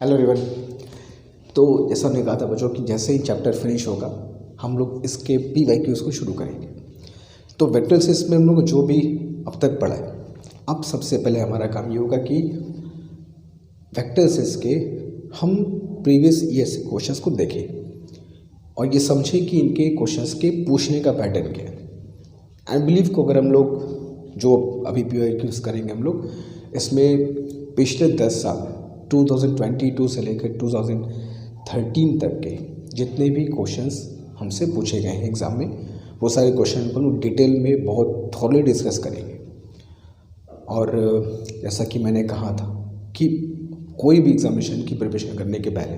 Hello everyone. तो जैसा हमने कहा था बच्चों कि जैसे ही चैप्टर फिनिश होगा हम लोग इसके PYQs को शुरू करेंगे। तो वेक्टर स्पेस में हम लोग जो भी अब तक पढ़ा है, अब सबसे पहले हमारा काम ये होगा कि वेक्टर स्पेस के हम प्रीवियस ईयर से क्वेश्चंस को देखें और ये समझें कि इनके क्वेश्चंस के पूछने का पैटर्न क्या है। आई बिलीव को अगर हम लोग जो अभी PYQs करेंगे हम लोग इसमें पिछले 10 साल 2022 से लेकर 2013 तक के जितने भी क्वेश्चंस हमसे पूछे गए हैं एग्ज़ाम में, वो सारे क्वेश्चन को लोग डिटेल में बहुत थॉरली डिस्कस करेंगे। और जैसा कि मैंने कहा था कि कोई भी एग्जामिनेशन की प्रिपरेशन करने के पहले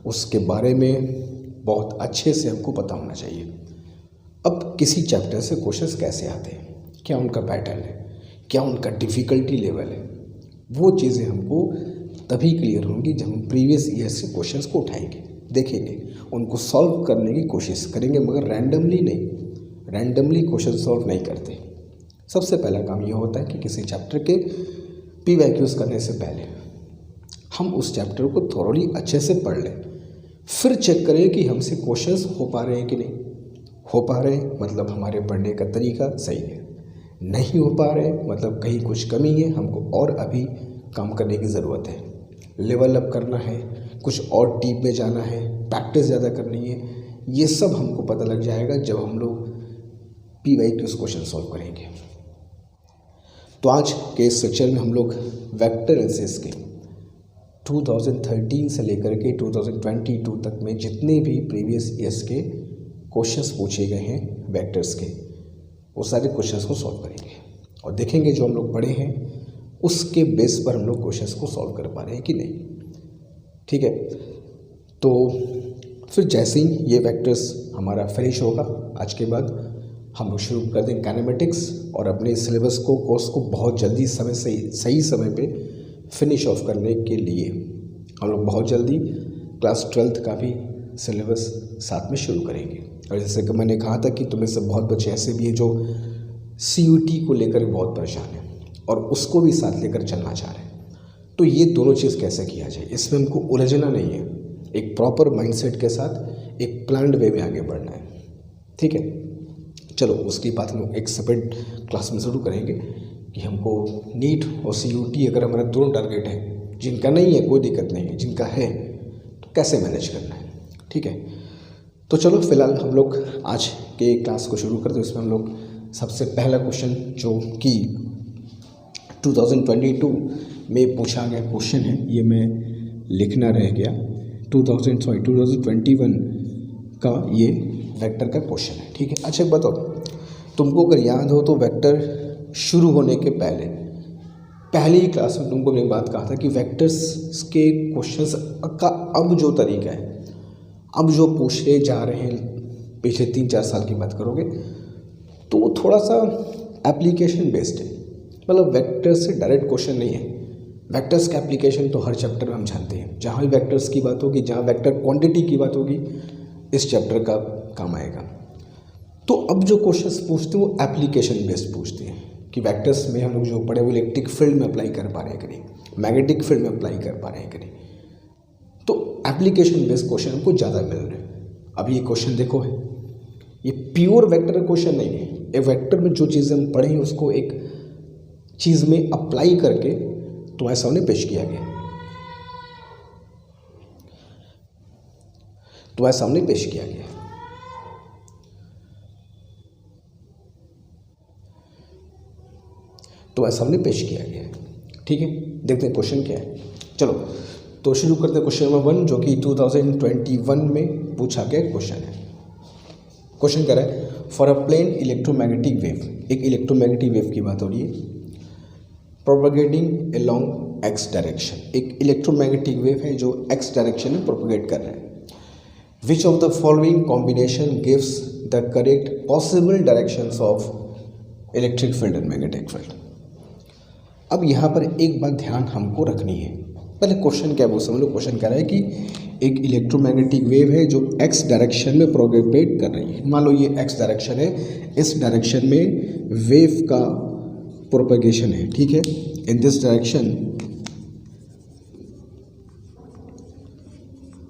उसके बारे में बहुत अच्छे से हमको पता होना चाहिए। अब किसी चैप्टर से क्वेश्चंस कैसे आते हैं, क्या उनका पैटर्न है, क्या उनका डिफ़िकल्टी लेवल है, वो चीज़ें हमको तभी क्लियर होंगी जब हम प्रीवियस ईयर से क्वेश्चंस को उठाएंगे, देखेंगे, उनको सॉल्व करने की कोशिश करेंगे, मगर रैंडमली नहीं। रैंडमली क्वेश्चन सॉल्व नहीं करते। सबसे पहला काम ये होता है कि किसी चैप्टर के PYQs करने से पहले हम उस चैप्टर को थोड़ी अच्छे से पढ़ लें, फिर चेक करें कि हमसे क्वेश्चंस हो पा रहे हैं कि नहीं। हो पा रहे हैं मतलब हमारे पढ़ने का तरीका सही है, नहीं हो पा रहे मतलब कहीं कुछ कमी है, हमको और अभी काम करने की ज़रूरत है, लेवल अप करना है, कुछ और डीप में जाना है, प्रैक्टिस ज़्यादा करनी है। ये सब हमको पता लग जाएगा जब हम लोग PYQs क्वेश्चन सॉल्व करेंगे। तो आज के इस सेक्शन में हम लोग वेक्टर एनालिसिस के 2013 से लेकर के 2022 तक में जितने भी प्रीवियस ईयर्स के क्वेश्चंस पूछे गए हैं वेक्टर्स के, वो सारे क्वेश्चंस को सॉल्व करेंगे और देखेंगे जो हम लोग पढ़े हैं उसके बेस पर हम लोग क्वेश्चंस को सॉल्व कर पा रहे हैं कि नहीं। ठीक है, तो फिर जैसे ही ये वेक्टर्स हमारा फिनिश होगा आज के बाद हम लोग शुरू कर देंगे काइनेमेटिक्स और अपने सिलेबस को कोर्स को बहुत जल्दी सही समय पे फिनिश ऑफ करने के लिए हम लोग बहुत जल्दी क्लास 12th का भी सिलेबस साथ में शुरू करेंगे। और जैसे कि मैंने कहा था कि तुम्हें से बहुत बच्चे ऐसे भी हैं जो CUT को लेकर बहुत परेशान हैं और उसको भी साथ लेकर चलना चाह रहे हैं। तो ये दोनों चीज़ कैसे किया जाए, इसमें हमको उलझना नहीं है, एक प्रॉपर माइंडसेट के साथ एक प्लान्ड वे में आगे बढ़ना है। ठीक है, चलो उसकी बात हम एक सेपरेट क्लास में ज़रूर करेंगे कि हमको नीट और CUT अगर हमारा दोनों टारगेट है, जिनका नहीं है कोई दिक्कत नहीं है, जिनका है तो कैसे मैनेज करना है। ठीक है, तो चलो फिलहाल हम लोग आज के क्लास को शुरू करते हैं। इसमें हम लोग सबसे पहला क्वेश्चन जो कि 2022 में पूछा गया क्वेश्चन है, ये मैं लिखना रह गया, 2021 का ये वेक्टर का क्वेश्चन है। ठीक है, अच्छा बताओ, तुमको अगर याद हो तो वेक्टर शुरू होने के पहले ही क्लास में तुमको मैंने बात कहा था कि वेक्टर्स के क्वेश्चंस का अब जो तरीका है, अब जो पूछे जा रहे हैं, पिछले 3-4 साल की बात करोगे तो वो थोड़ा सा एप्लीकेशन बेस्ड है। मतलब वेक्टर्स से डायरेक्ट क्वेश्चन नहीं है। वेक्टर्स का एप्लीकेशन तो हर चैप्टर में हम जानते हैं, जहाँ भी वेक्टर्स की बात होगी, जहाँ वेक्टर क्वांटिटी की बात होगी, इस चैप्टर का काम आएगा। तो अब जो क्वेश्चंस पूछते हैं वो एप्लीकेशन बेस्ड पूछते हैं कि वेक्टर्स में हम लोग जो पढ़े वो इलेक्ट्रिक फील्ड में अप्लाई कर पा रहे हैं कि नहीं, मैग्नेटिक फील्ड में अप्लाई कर पा रहे हैं कि नहीं। तो एप्लीकेशन बेस्ड क्वेश्चन हमको ज़्यादा मिल रहे हैं। अब ये क्वेश्चन देखो है, ये प्योर वेक्टर क्वेश्चन नहीं है। एक वेक्टर में जो चीज़ें हम पढ़े हैं उसको एक चीज़ में अप्लाई करके तुम्हारे सामने पेश किया गया, तुम्हारे सामने पेश किया गया। तुम्हारे सामने पेश किया गया है। ठीक है, देखते हैं क्वेश्चन क्या है। चलो तो शुरू करते हैं क्वेश्चन नंबर 1 जो कि 2021 में पूछा गया क्वेश्चन है। क्वेश्चन कह रहा है for a plane electromagnetic wave, एक इलेक्ट्रोमैग्नेटिक वेव की बात हो रही है, प्रोपगेटिंग अलोंग एक्स डायरेक्शन। एक इलेक्ट्रोमैग्नेटिक वेव है जो एक्स डायरेक्शन में प्रोपगेट कर रहा है। Which of the following combination gives the correct possible directions of electric field and magnetic field. अब यहाँ पर एक बात ध्यान हमको रखनी है, पहले क्वेश्चन क्या है वो समझ लो। क्वेश्चन कह रहा है कि एक इलेक्ट्रोमैग्नेटिक वेव है जो एक्स डायरेक्शन में प्रोपगेट कर रही है। मान लो ये एक्स डायरेक्शन है, इस डायरेक्शन में वेव का प्रोपगेशन है। ठीक है, in this direction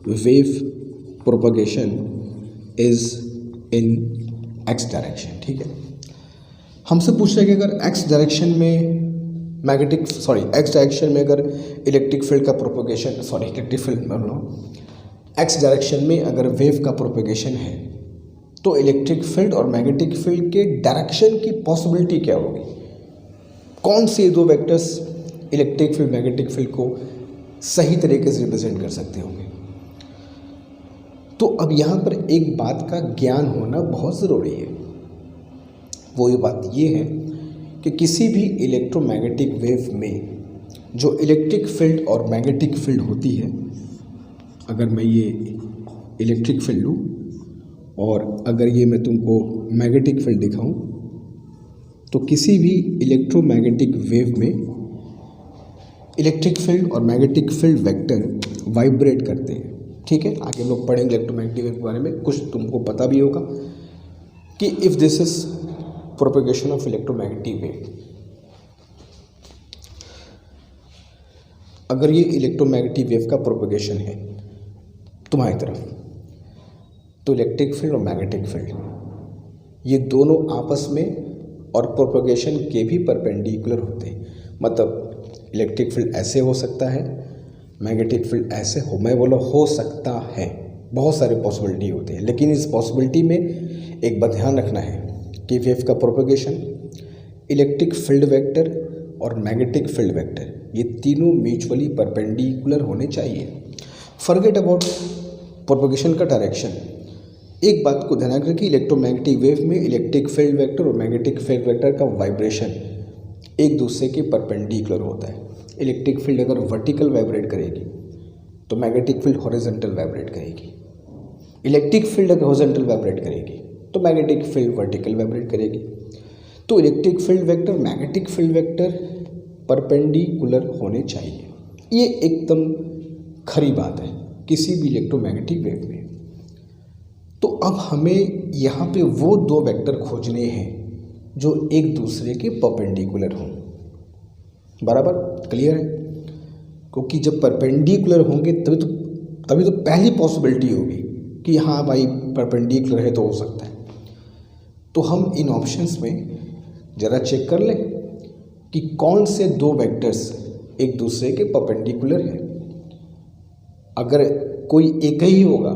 wave propagation is in x direction. ठीक है, हमसे पूछ रहे हैं कि अगर एक्स डायरेक्शन में एक्स डायरेक्शन में अगर इलेक्ट्रिक फील्ड का propagation electric field x direction में अगर वेव का प्रोपगेशन है तो इलेक्ट्रिक फील्ड और मैग्नेटिक फील्ड के डायरेक्शन की पॉसिबिलिटी क्या होगी, कौन से दो vectors electric field magnetic field को सही तरीके से रिप्रेजेंट कर सकते होंगे। तो अब यहाँ पर एक बात का ज्ञान होना बहुत ज़रूरी है। वो ये बात ये है कि किसी भी इलेक्ट्रोमैग्नेटिक वेव में जो इलेक्ट्रिक फील्ड और मैग्नेटिक फील्ड होती है, अगर मैं ये इलेक्ट्रिक फील्ड लूँ और अगर ये मैं तुमको मैग्नेटिक फील्ड दिखाऊं, तो किसी भी इलेक्ट्रोमैग्नेटिक वेव में इलेक्ट्रिक फील्ड और मैग्नेटिक फील्ड वेक्टर वाइब्रेट करते हैं। ठीक है, आगे हम लोग पढ़ेंगे इलेक्ट्रोमैग्नेटिक वेव के बारे में, कुछ तुमको पता भी होगा कि if this is propagation of electromagnetic wave, अगर ये इलेक्ट्रोमैग्नेटिक वेव का प्रोपगेशन है तुम्हारी तरफ, तो इलेक्ट्रिक फील्ड और मैग्नेटिक फील्ड ये दोनों आपस में और प्रोपगेशन के भी परपेंडिकुलर होते हैं। मतलब इलेक्ट्रिक फील्ड ऐसे हो सकता है, मैग्नेटिक फील्ड ऐसे मैं बोला हो सकता है, बहुत सारे पॉसिबिलिटी होते हैं, लेकिन इस पॉसिबिलिटी में एक बात ध्यान रखना है कि वेव का प्रोपगेशन, इलेक्ट्रिक फील्ड वेक्टर और मैग्नेटिक फील्ड वेक्टर ये तीनों म्यूचुअली परपेंडिकुलर होने चाहिए। फॉरगेट अबाउट प्रोपगेशन का डायरेक्शन। एक बात को ध्यान रखें कि इलेक्ट्रोमैग्नेटिक वेव में इलेक्ट्रिक फील्ड वेक्टर और मैग्नेटिक फील्ड वेक्टर का वाइब्रेशन एक दूसरे के परपेंडिकुलर होता है। इलेक्ट्रिक फील्ड अगर वर्टिकल वाइब्रेट करेगी तो मैग्नेटिक फील्ड हॉरिजॉन्टल वाइब्रेट करेगी, इलेक्ट्रिक फील्ड अगर हॉरिजॉन्टल वाइब्रेट करेगी तो मैग्नेटिक फील्ड वर्टिकल वाइब्रेट करेगी। तो electric field vector magnetic field vector perpendicular होने चाहिए, ये एकदम खरी बात है किसी भी इलेक्ट्रोमैग्नेटिक वेव में। तो अब हमें यहाँ पे वो दो वेक्टर खोजने हैं जो एक दूसरे के परपेंडिकुलर हों। बराबर क्लियर है, क्योंकि जब परपेंडिकुलर होंगे तभी तो पहली पॉसिबिलिटी होगी कि हाँ भाई परपेंडिकुलर है तो हो सकता है। तो हम इन ऑप्शंस में ज़रा चेक कर लें कि कौन से दो वेक्टर्स एक दूसरे के परपेंडिकुलर हैं। अगर कोई एक ही होगा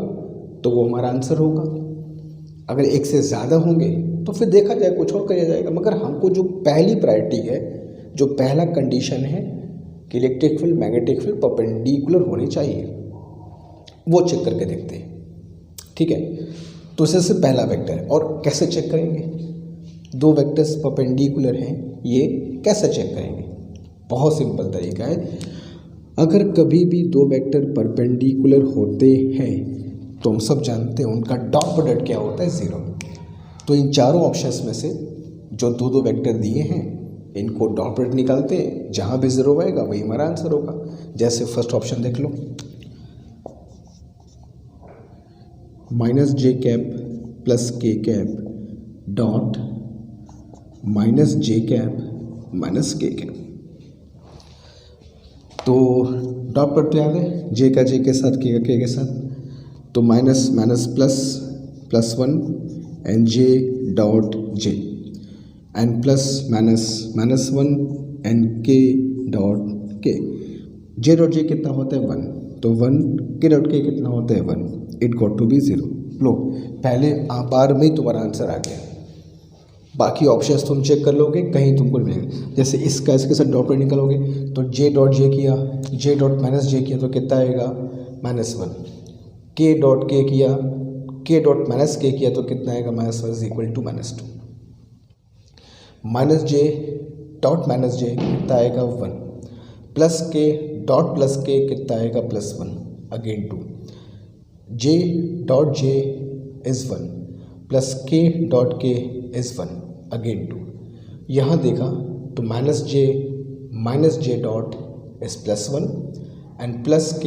तो वो हमारा आंसर होगा, अगर एक से ज़्यादा होंगे तो फिर देखा जाए कुछ और किया जाएगा। मगर हमको जो पहली प्रायोरिटी है, जो पहला कंडीशन है कि electric field magnetic field perpendicular होने चाहिए, वो चेक करके देखते हैं। ठीक है, तो इससे पहला वेक्टर है। और कैसे चेक करेंगे दो वेक्टर्स परपेंडिकुलर हैं, ये कैसे चेक करेंगे? बहुत सिंपल तरीका है। अगर कभी भी दो वेक्टर परपेंडिकुलर होते हैं तो हम सब जानते हैं उनका डॉट प्रोडक्ट क्या होता है, ज़ीरो। तो इन चारों ऑप्शंस में से जो दो वेक्टर दिए हैं इनको डॉट प्रोडक्ट निकालते हैं, जहाँ भी ज़ीरो आएगा वही हमारा आंसर होगा। जैसे फर्स्ट ऑप्शन देख लो, -j cap plus k cap dot -j cap minus k cap. तो डॉट प्रोडक्ट याद है, j का j के साथ k का k के साथ, तो minus minus plus 1 and j dot j and plus minus 1 and k dot k। j dot j कितना होता है 1, तो 1 k डॉट k कितना होता है 1, इट गॉट टू बी 0। लो पहले बार में ही तुम्हारा आंसर आ गया। बाकी ऑप्शंस तुम चेक कर लोगे, कहीं तुमको मिलेगा। जैसे इसका इसके साथ डॉट पर निकालोगे तो j डॉट j किया, j डॉट माइनस j किया तो कितना आएगा -1, k डॉट k किया, k डॉट माइनस k किया तो कितना आएगा -1 is equal to -2, -j dot minus j कितना आएगा 1, plus k dot plus k कितना आएगा +1 again 2, j dot j is 1 plus k dot k is 1 again 2। यहाँ देखा तो -j dot is +1 and plus k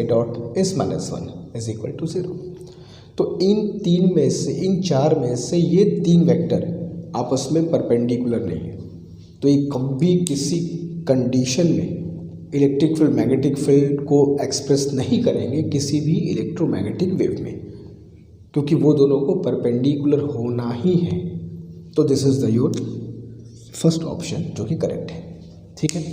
dot is -1 is equal to 0। तो इन चार में से ये तीन वेक्टर आपस में परपेंडिकुलर नहीं है। तो ये कभी किसी कंडीशन में इलेक्ट्रिक फील्ड मैग्नेटिक फील्ड को एक्सप्रेस नहीं करेंगे किसी भी इलेक्ट्रोमैग्नेटिक वेव में, क्योंकि वो दोनों को परपेंडिकुलर होना ही है। तो this is the your first option जो कि करेक्ट है। ठीक है,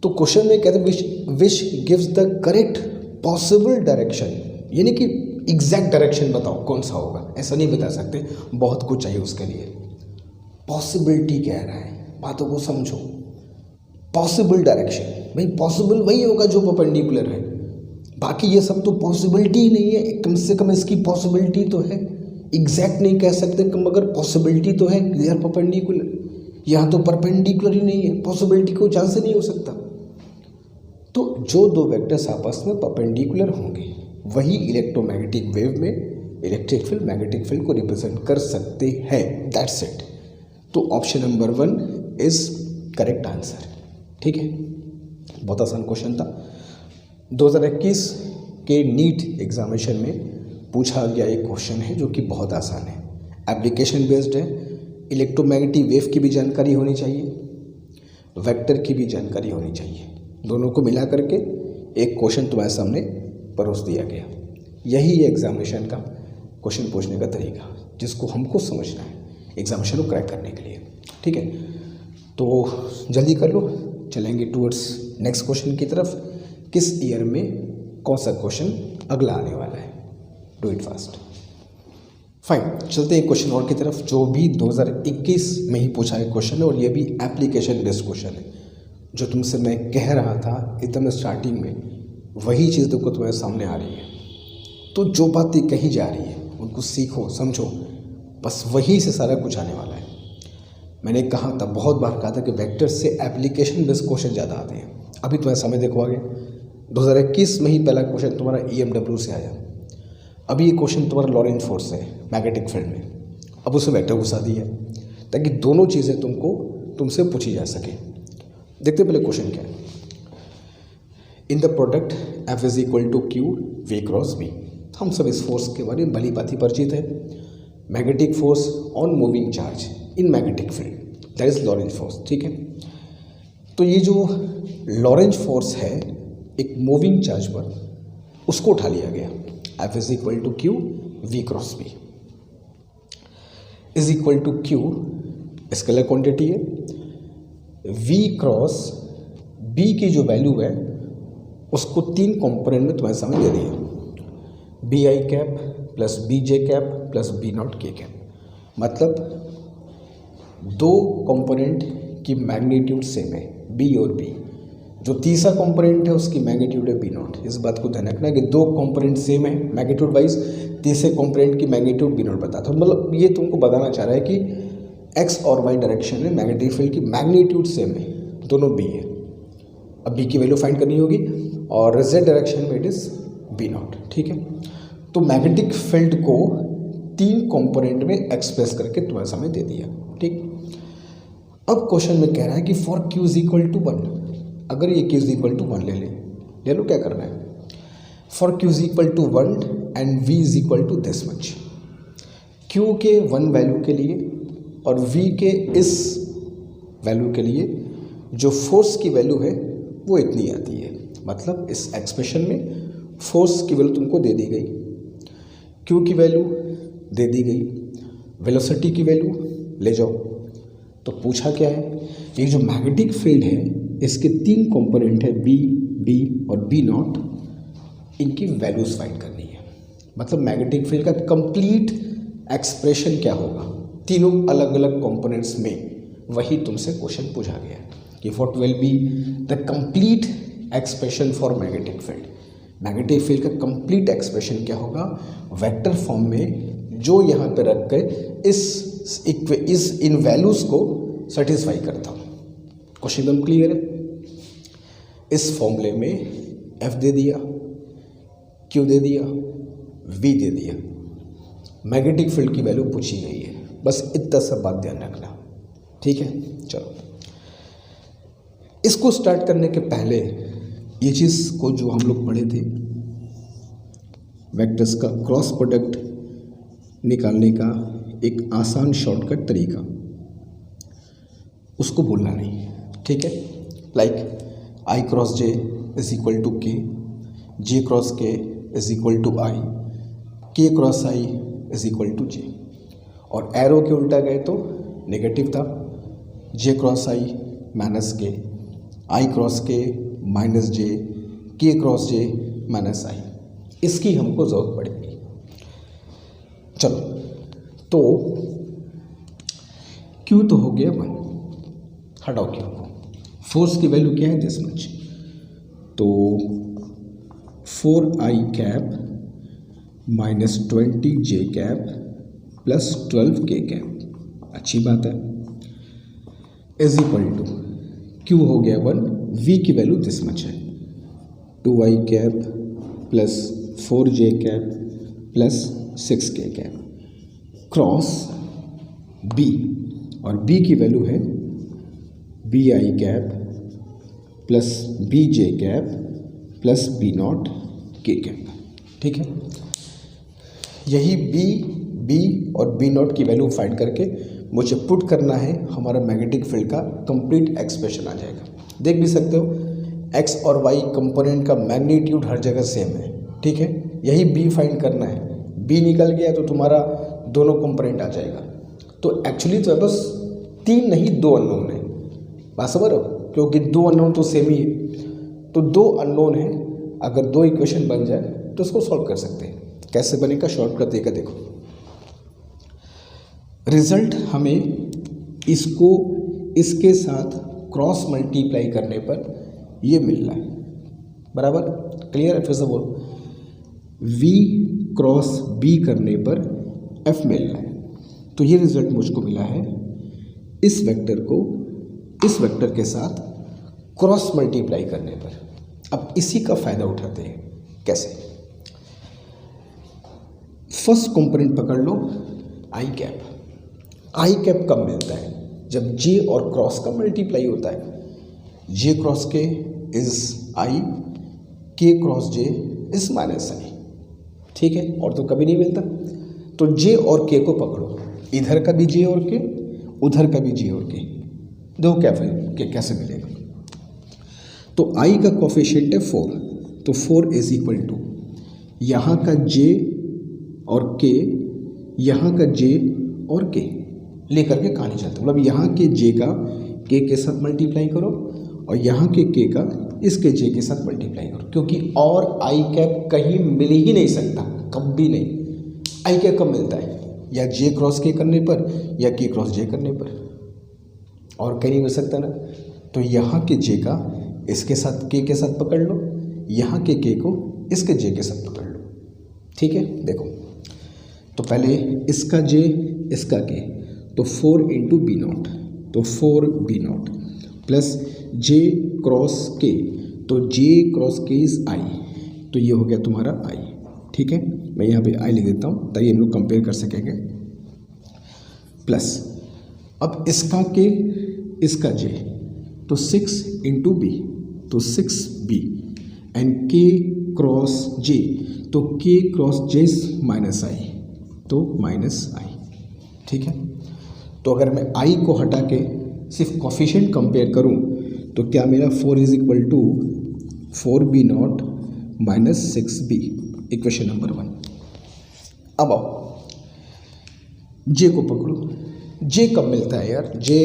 तो क्वेश्चन में कहते हैं which gives the correct possible direction, यानी कि एग्जैक्ट डायरेक्शन बताओ कौन सा होगा। ऐसा नहीं बता सकते, बहुत कुछ चाहिए उसके लिए। पॉसिबिलिटी कह रहा है, बातों को समझो। पॉसिबल डायरेक्शन, भाई पॉसिबल वही होगा जो परपेंडिकुलर है, बाकी ये सब तो पॉसिबिलिटी ही नहीं है। कम से कम इसकी पॉसिबिलिटी तो है, एग्जैक्ट नहीं कह सकते कम, मगर पॉसिबिलिटी तो है, दे आर परपेंडिकुलर। यहाँ तो परपेंडिकुलर ही नहीं है, पॉसिबिलिटी को चांस ही नहीं हो सकता। तो जो दो वेक्टर्स आपस में परपेंडिकुलर होंगे वही इलेक्ट्रोमैग्नेटिक वेव में इलेक्ट्रिक फील्ड मैग्नेटिक फील्ड को रिप्रेजेंट कर सकते हैं। That's it. तो option number 1 is correct answer. ठीक है, बहुत आसान क्वेश्चन था। 2021 के नीट एग्जामिनेशन में पूछा गया एक क्वेश्चन है जो कि बहुत आसान है, एप्लीकेशन बेस्ड है। इलेक्ट्रोमैग्नेटिक वेव की भी जानकारी होनी चाहिए, वेक्टर की भी जानकारी होनी चाहिए, दोनों को मिला करके एक क्वेश्चन तुम्हारे सामने परोस दिया गया। यही है एग्जामिनेशन का क्वेश्चन पूछने का तरीका, जिसको हमको समझना है एग्जामिनेशन को क्रैक करने के लिए। ठीक है, तो जल्दी कर लो, चलेंगे टूवर्ड्स नेक्स्ट क्वेश्चन की तरफ। किस ईयर में कौन सा क्वेश्चन अगला आने वाला है, डू इट फास्ट। फाइन, चलते हैं क्वेश्चन और की तरफ, जो भी 2021 में ही पूछा है क्वेश्चन है, और ये भी एप्लीकेशन बेस्ड क्वेश्चन है। जो तुमसे मैं कह रहा था एकदम स्टार्टिंग में, वही चीज़ देखो तुम्हारे सामने आ रही है। तो जो बातें कही जा रही है उनको सीखो, समझो, बस वही से सारा कुछ आने वाला है। मैंने कहा था, बहुत बार कहा था कि वेक्टर से एप्लीकेशन बेस्ड क्वेश्चन ज़्यादा आते हैं। अभी तुम्हारे सामने देखो आगे, 2021 में ही पहला क्वेश्चन तुम्हारा EMW से आया। अभी ये क्वेश्चन तुम्हारा लॉरेंज फोर्स है मैग्नेटिक फील्ड में, अब उसमें वेक्टर घुसा दिया ताकि दोनों चीज़ें तुमसे पूछी जा सके। देखते पहले क्वेश्चन क्या है। In the product F is equal to Q V cross B। हम सब इस फोर्स के बारे में भली भांति परिचित है। Magnetic force on moving charge in magnetic field, that is Lorentz force. ठीक है, तो ये जो लॉरेंज फोर्स है एक मूविंग चार्ज पर, उसको उठा लिया गया। F is equal to Q V cross B is equal to Q scalar quantity है, V क्रॉस B की जो वैल्यू है उसको 3 कंपोनेंट में तुम्हारे सामने दे दिया, BI cap plus BJ cap plus B0 K cap. मतलब दो कंपोनेंट की मैग्नीट्यूड सेम है, B और B। जो तीसरा कंपोनेंट है उसकी मैग्नीट्यूड है B0। इस बात को ध्यान रखना कि दो कंपोनेंट सेम है मैग्नीट्यूड वाइज, तीसरे कंपोनेंट की मैग्नीट्यूड B0 बताता है। मतलब ये तुमको बताना चाह रहा है कि एक्स और वाई डायरेक्शन में मैग्नेटिक फील्ड की मैग्नीट्यूड सेम है, दोनों B है। अब B की वैल्यू फाइंड करनी होगी और z डायरेक्शन में इट इज B0। ठीक है, तो मैग्नेटिक फील्ड को 3 कंपोनेंट में एक्सप्रेस करके तुम्हारे सामने दे दिया। ठीक, अब क्वेश्चन में कह रहा है कि for Q is equal to 1, अगर ये Q इज इक्वल टू 1 ले लो, क्या करना है। For Q is equal to 1 and V is equal to this much. Q के 1 वैल्यू के लिए और V के इस वैल्यू के लिए जो फोर्स की वैल्यू है वो इतनी आती है। मतलब इस एक्सप्रेशन में फोर्स की वैल्यू तुमको दे दी गई, Q की वैल्यू दे दी गई, वेलोसिटी की वैल्यू ले जाओ। तो पूछा क्या है, ये जो मैग्नेटिक फील्ड है इसके 3 कंपोनेंट है B, B और B0, इनकी वैल्यूज फाइंड करनी है। मतलब मैग्नेटिक फील्ड का कंप्लीट एक्सप्रेशन क्या होगा तीनों अलग अलग कंपोनेंट्स में, वही तुमसे क्वेश्चन पूछा गया कि what will be the complete expression for magnetic field. Magnetic field का कंप्लीट एक्सप्रेशन क्या होगा वेक्टर फॉर्म में, जो यहाँ पे रख कर इस इन वैल्यूज़ को सेटिस्फाई करता हूँ। क्वेश्चन एकदम क्लियर है। इस फॉर्मूले में F दे दिया, Q दे दिया, V दे दिया, मैग्नेटिक फील्ड की वैल्यू पूछी गई है। बस इतना सा बात ध्यान रखना। ठीक है, चलो इसको स्टार्ट करने के पहले ये चीज़ को जो हम लोग पढ़े थे, वेक्टर्स का क्रॉस प्रोडक्ट निकालने का एक आसान शॉर्टकट तरीका, उसको भूलना नहीं। ठीक है, like I cross J is equal to K, J cross K is equal to I, K cross I is equal to J. और एरो के उल्टा गए तो नेगेटिव था, जे क्रॉस आई माइनस के, आई क्रॉस के माइनस जे, के क्रॉस जे माइनस आई। इसकी हमको ज़रूरत पड़ेगी। चलो, तो क्यू तो हो गया 1, हटाओ क्यू को। फोर्स की वैल्यू क्या है दिस मच, तो 4i cap minus 20j cap plus 12k cap, अच्छी बात है, इज इक्वल टू क्यू हो गया 1, v की वैल्यू दिस मच है 2i cap plus 4j cap plus 6k cap cross b, और b की वैल्यू है bi cap plus bj cap plus b not k cap. ठीक है, यही b और b नॉट की वैल्यू फाइंड करके मुझे पुट करना है, हमारा मैग्नेटिक फील्ड का कंप्लीट एक्सप्रेशन आ जाएगा। देख भी सकते हो x और y कंपोनेंट का मैग्नीट्यूड हर जगह सेम है। ठीक है, यही b फाइंड करना है, b निकल गया तो तुम्हारा दोनों कंपोनेंट आ जाएगा। तो एक्चुअली तो बस 3 नहीं 2 अननोन है, बात समझ रहे हो, क्योंकि 2 अननोन तो सेम ही है। तो 2 अननोन है, अगर 2 इक्वेशन बन जाए तो उसको सॉल्व कर सकते हैं। कैसे बनेगा, शॉर्टकट देकर देखो। रिजल्ट हमें इसको इसके साथ क्रॉस मल्टीप्लाई करने पर ये मिल रहा है, बराबर, क्लियर है। फिर से बोलो, v क्रॉस b करने पर f मिल रहा है। तो ये रिजल्ट मुझको मिला है इस वेक्टर को इस वेक्टर के साथ क्रॉस मल्टीप्लाई करने पर। अब इसी का फायदा उठाते हैं, कैसे। फर्स्ट कंपोनेंट पकड़ लो, आई कैप। आई कैप कब मिलता है, जब जे और क्रॉस का मल्टीप्लाई होता है। जे cross K is I, K cross J is minus आई। ठीक है, और तो कभी नहीं मिलता। तो जे और के को पकड़ो, इधर का भी जे और के, उधर का भी जे और के, दो कैसे मिलेगा। तो आई का कोफिशिएंट है 4, तो 4 इज इक्वल टू यहाँ का जे और के, यहाँ का जे और के लेकर के कहानी चलते, मतलब यहाँ के जे का के साथ मल्टीप्लाई करो और यहाँ के का इसके जे के साथ मल्टीप्लाई करो, क्योंकि और आई कैप कहीं मिल ही नहीं सकता, कभी नहीं। आई कैप कब मिलता है, या जे क्रॉस के करने पर या के क्रॉस जे करने पर, और कहीं नहीं मिल सकता ना। तो यहाँ के जे का इसके साथ के साथ पकड़ लो, यहाँ के को इसके जे के साथ पकड़ लो। ठीक है, देखो तो पहले इसका जे इसका के, तो 4 इंटू बी नॉट, तो 4 B naught plus J cross K, तो जे क्रॉस के इज आई, तो ये हो गया तुम्हारा आई। ठीक है, मैं यहाँ पे आई लिख देता हूँ ताकि हम लोग कंपेयर कर सकेंगे। प्लस अब इसका के इसका जे, तो 6 इंटू बी, तो 6b एंड के क्रॉस जे, तो K cross J minus I, तो माइनस आई। ठीक है, तो अगर मैं आई को हटा के सिर्फ कोफिशिएंट कंपेयर करूं तो क्या मेरा 4 is equal to 4b naught minus 6b, equation number 1। अब आओ जे को पकड़ो, जे कब मिलता है यार, जे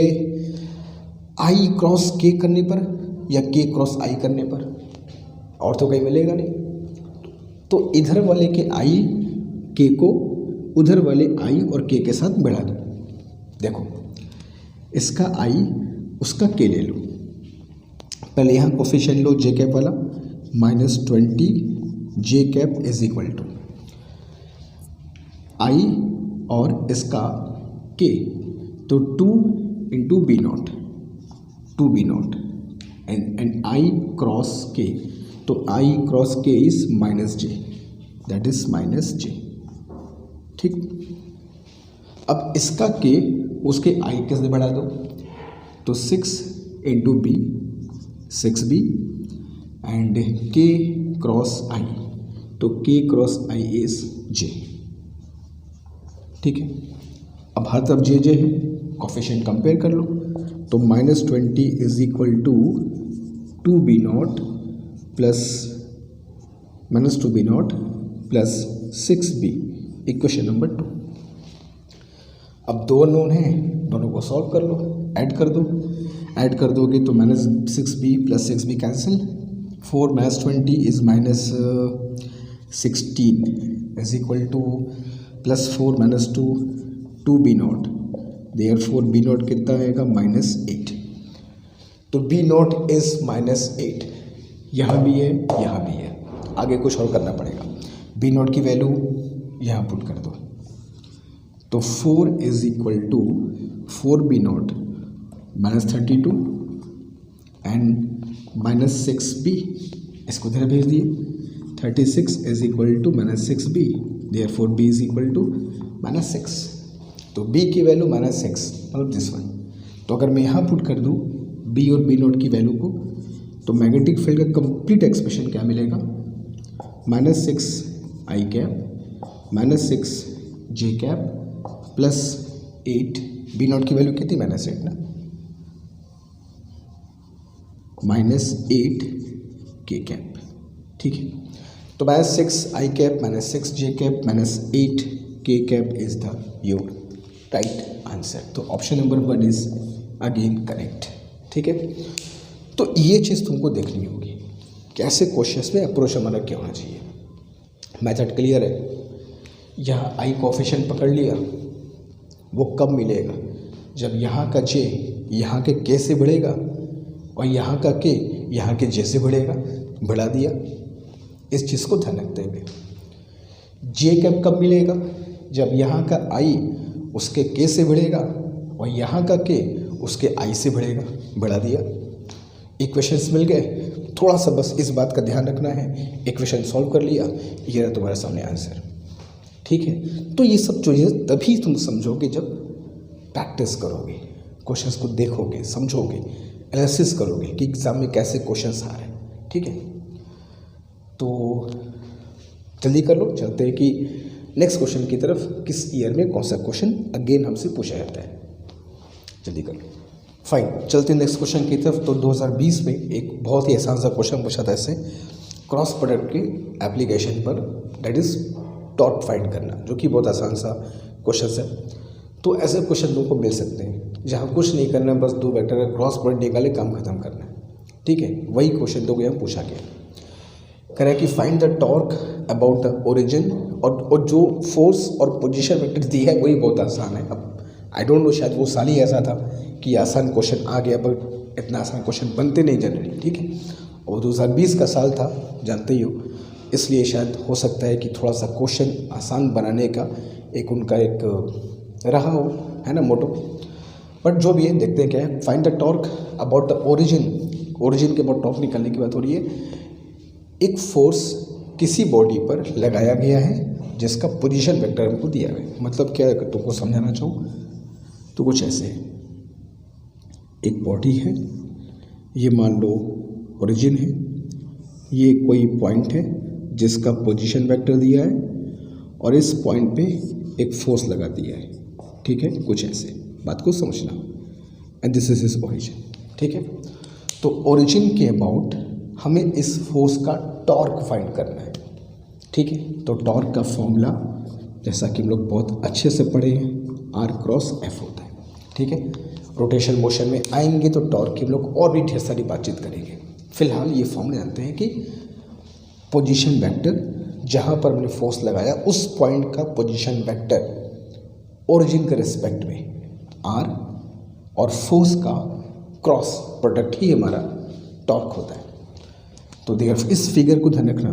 आई क्रॉस के करने पर या के क्रॉस आई करने पर, और तो कहीं मिलेगा नहीं। तो इधर वाले के आई के को उधर वाले आई और के साथ बढ़ा दो। देखो इसका आई उसका के ले लो, पहले यहाँ कोफिशिएंट लो जे कैप वाला, minus 20 J cap is equal to I और इसका के, तो 2 into B nought, 2b nought and I cross K, तो I cross K is minus J, that is minus J. ठीक, अब इसका के उसके आई के से बढ़ा दो, तो 6 इंटू बी 6b एंड के क्रॉस आई, तो के क्रॉस आई इज जे। ठीक है, अब हर तरफ जे जे है, कोफिशिएंट कंपेयर कर लो, तो -20 is equal to 2b0 plus -2b0 plus 6b equation number 2। अब दो नोन हैं, दोनों को सॉल्व कर लो, ऐड कर दोगे तो -6b plus 6b cancel, 4 - 20 is -16 is equal two plus 4 - 2 2b0, therefore b0 कितना आएगा -8। तो b0 इज -8, यहाँ भी है यहाँ भी है, आगे कुछ और करना पड़ेगा। b0 की वैल्यू यहाँ पुट कर दो, तो 4 is equal to 4b0 -32 and -6b, इसको इधर भेज दिए, 36 is equal to -6b, therefore b is equal to -6। तो b की वैल्यू -6 मतलब दिस वन। तो अगर मैं यहाँ पुट कर दूँ b और b0 की वैल्यू को, तो मैग्नेटिक फील्ड का कंप्लीट एक्सप्रेशन क्या मिलेगा, -6i cap -6j cap plus 8, b0 की वैल्यू कितनी -8 ना, -8 k कैप, ठीक है। तो -6i cap -6j cap -8 k cap is the your right answer. तो option number 1 is again correct, ठीक है। तो ये चीज़ तुमको देखनी होगी, कैसे क्वेश्चंस में अप्रोच हमारा क्या होना चाहिए। मेथड क्लियर है, यहाँ आई कोफिशिएंट पकड़ लिया, वो कब मिलेगा, जब यहाँ का j यहाँ के k से बढ़ेगा और यहाँ का k यहाँ के j से बढ़ेगा, बढ़ा दिया। इस चीज़ को ध्यान रखते हुए j कैप कब मिलेगा, जब यहाँ का i उसके k से बढ़ेगा और यहाँ का k उसके i से बढ़ेगा, बढ़ा दिया। इक्वेशंस मिल गए, थोड़ा सा बस इस बात का ध्यान रखना है, इक्वेशन सॉल्व कर लिया, ये रहा तुम्हारे सामने आंसर, ठीक है। तो ये सब चीज़ें तभी तुम समझोगे जब प्रैक्टिस करोगे, क्वेश्चंस को देखोगे, समझोगे, एनालिसिस करोगे कि एग्ज़ाम में कैसे क्वेश्चंस आ रहे हैं, ठीक है। तो जल्दी कर लो, चलते हैं कि नेक्स्ट क्वेश्चन की तरफ, किस ईयर में कौन सा क्वेश्चन अगेन हमसे पूछा जाता है, जल्दी कर लो। फाइन, चलते हैं नेक्स्ट क्वेश्चन की तरफ। तो 2020 में एक बहुत ही आसान सा क्वेश्चन पूछा था इससे, क्रॉस प्रोडक्ट के एप्लीकेशन पर, दैट इज़ डॉट फाइंड करना, जो कि बहुत आसान सा क्वेश्चन है। तो ऐसे क्वेश्चन तुमको मिल सकते हैं जहाँ कुछ नहीं करना, बस दो वेक्टर का क्रॉस प्रोडक्ट निकाले, काम खत्म करना है, ठीक है। वही क्वेश्चन तो यहाँ पूछा गया, कह रहा है कि find the torque about the origin, और जो फोर्स और पोजीशन वेक्टर दी है वही बहुत आसान है। अब आई डोंट नो, शायद वो साल ही ऐसा था कि आसान क्वेश्चन आ गया, बट इतना आसान क्वेश्चन बनते नहीं जनरली, ठीक है। और 2020 का साल था, जानते ही हो, इसलिए शायद हो सकता है कि थोड़ा सा क्वेश्चन आसान बनाने का एक उनका एक रहा हो, है ना, मोटो। बट जो भी है, देखते हैं क्या है। Find the torque about the origin, origin के अबाउट टॉर्क निकालने की बात हो रही है। एक फोर्स किसी बॉडी पर लगाया गया है जिसका पोजीशन वेक्टर हमको दिया गया है। मतलब क्या है, तुमको समझाना चाहूँ तो कुछ ऐसे है, एक बॉडी है, ये मान लो ओरिजिन है, ये कोई पॉइंट है जिसका पोजीशन वेक्टर दिया है, और इस पॉइंट पे एक फोर्स लगा दिया है, ठीक है, कुछ ऐसे, बात को समझना। And this is is origin, ठीक है। तो ओरिजिन के अबाउट हमें इस फोर्स का टॉर्क फाइंड करना है, ठीक है। तो टॉर्क का फॉर्मूला, जैसा कि हम लोग बहुत अच्छे से पढ़े हैं, R क्रॉस F होता है, ठीक है। रोटेशन मोशन में आएंगे तो टॉर्क की हम लोग और भी ढेर सारी बातचीत करेंगे। फिलहाल ये फॉर्मूला जानते हैं कि पोजीशन वेक्टर, जहाँ पर हमने फोर्स लगाया उस पॉइंट का पोजीशन वेक्टर ओरिजिन के रिस्पेक्ट में R, और फोर्स का क्रॉस प्रोडक्ट ही हमारा टॉर्क होता है। तो देखिए, इस फिगर को ध्यान रखना,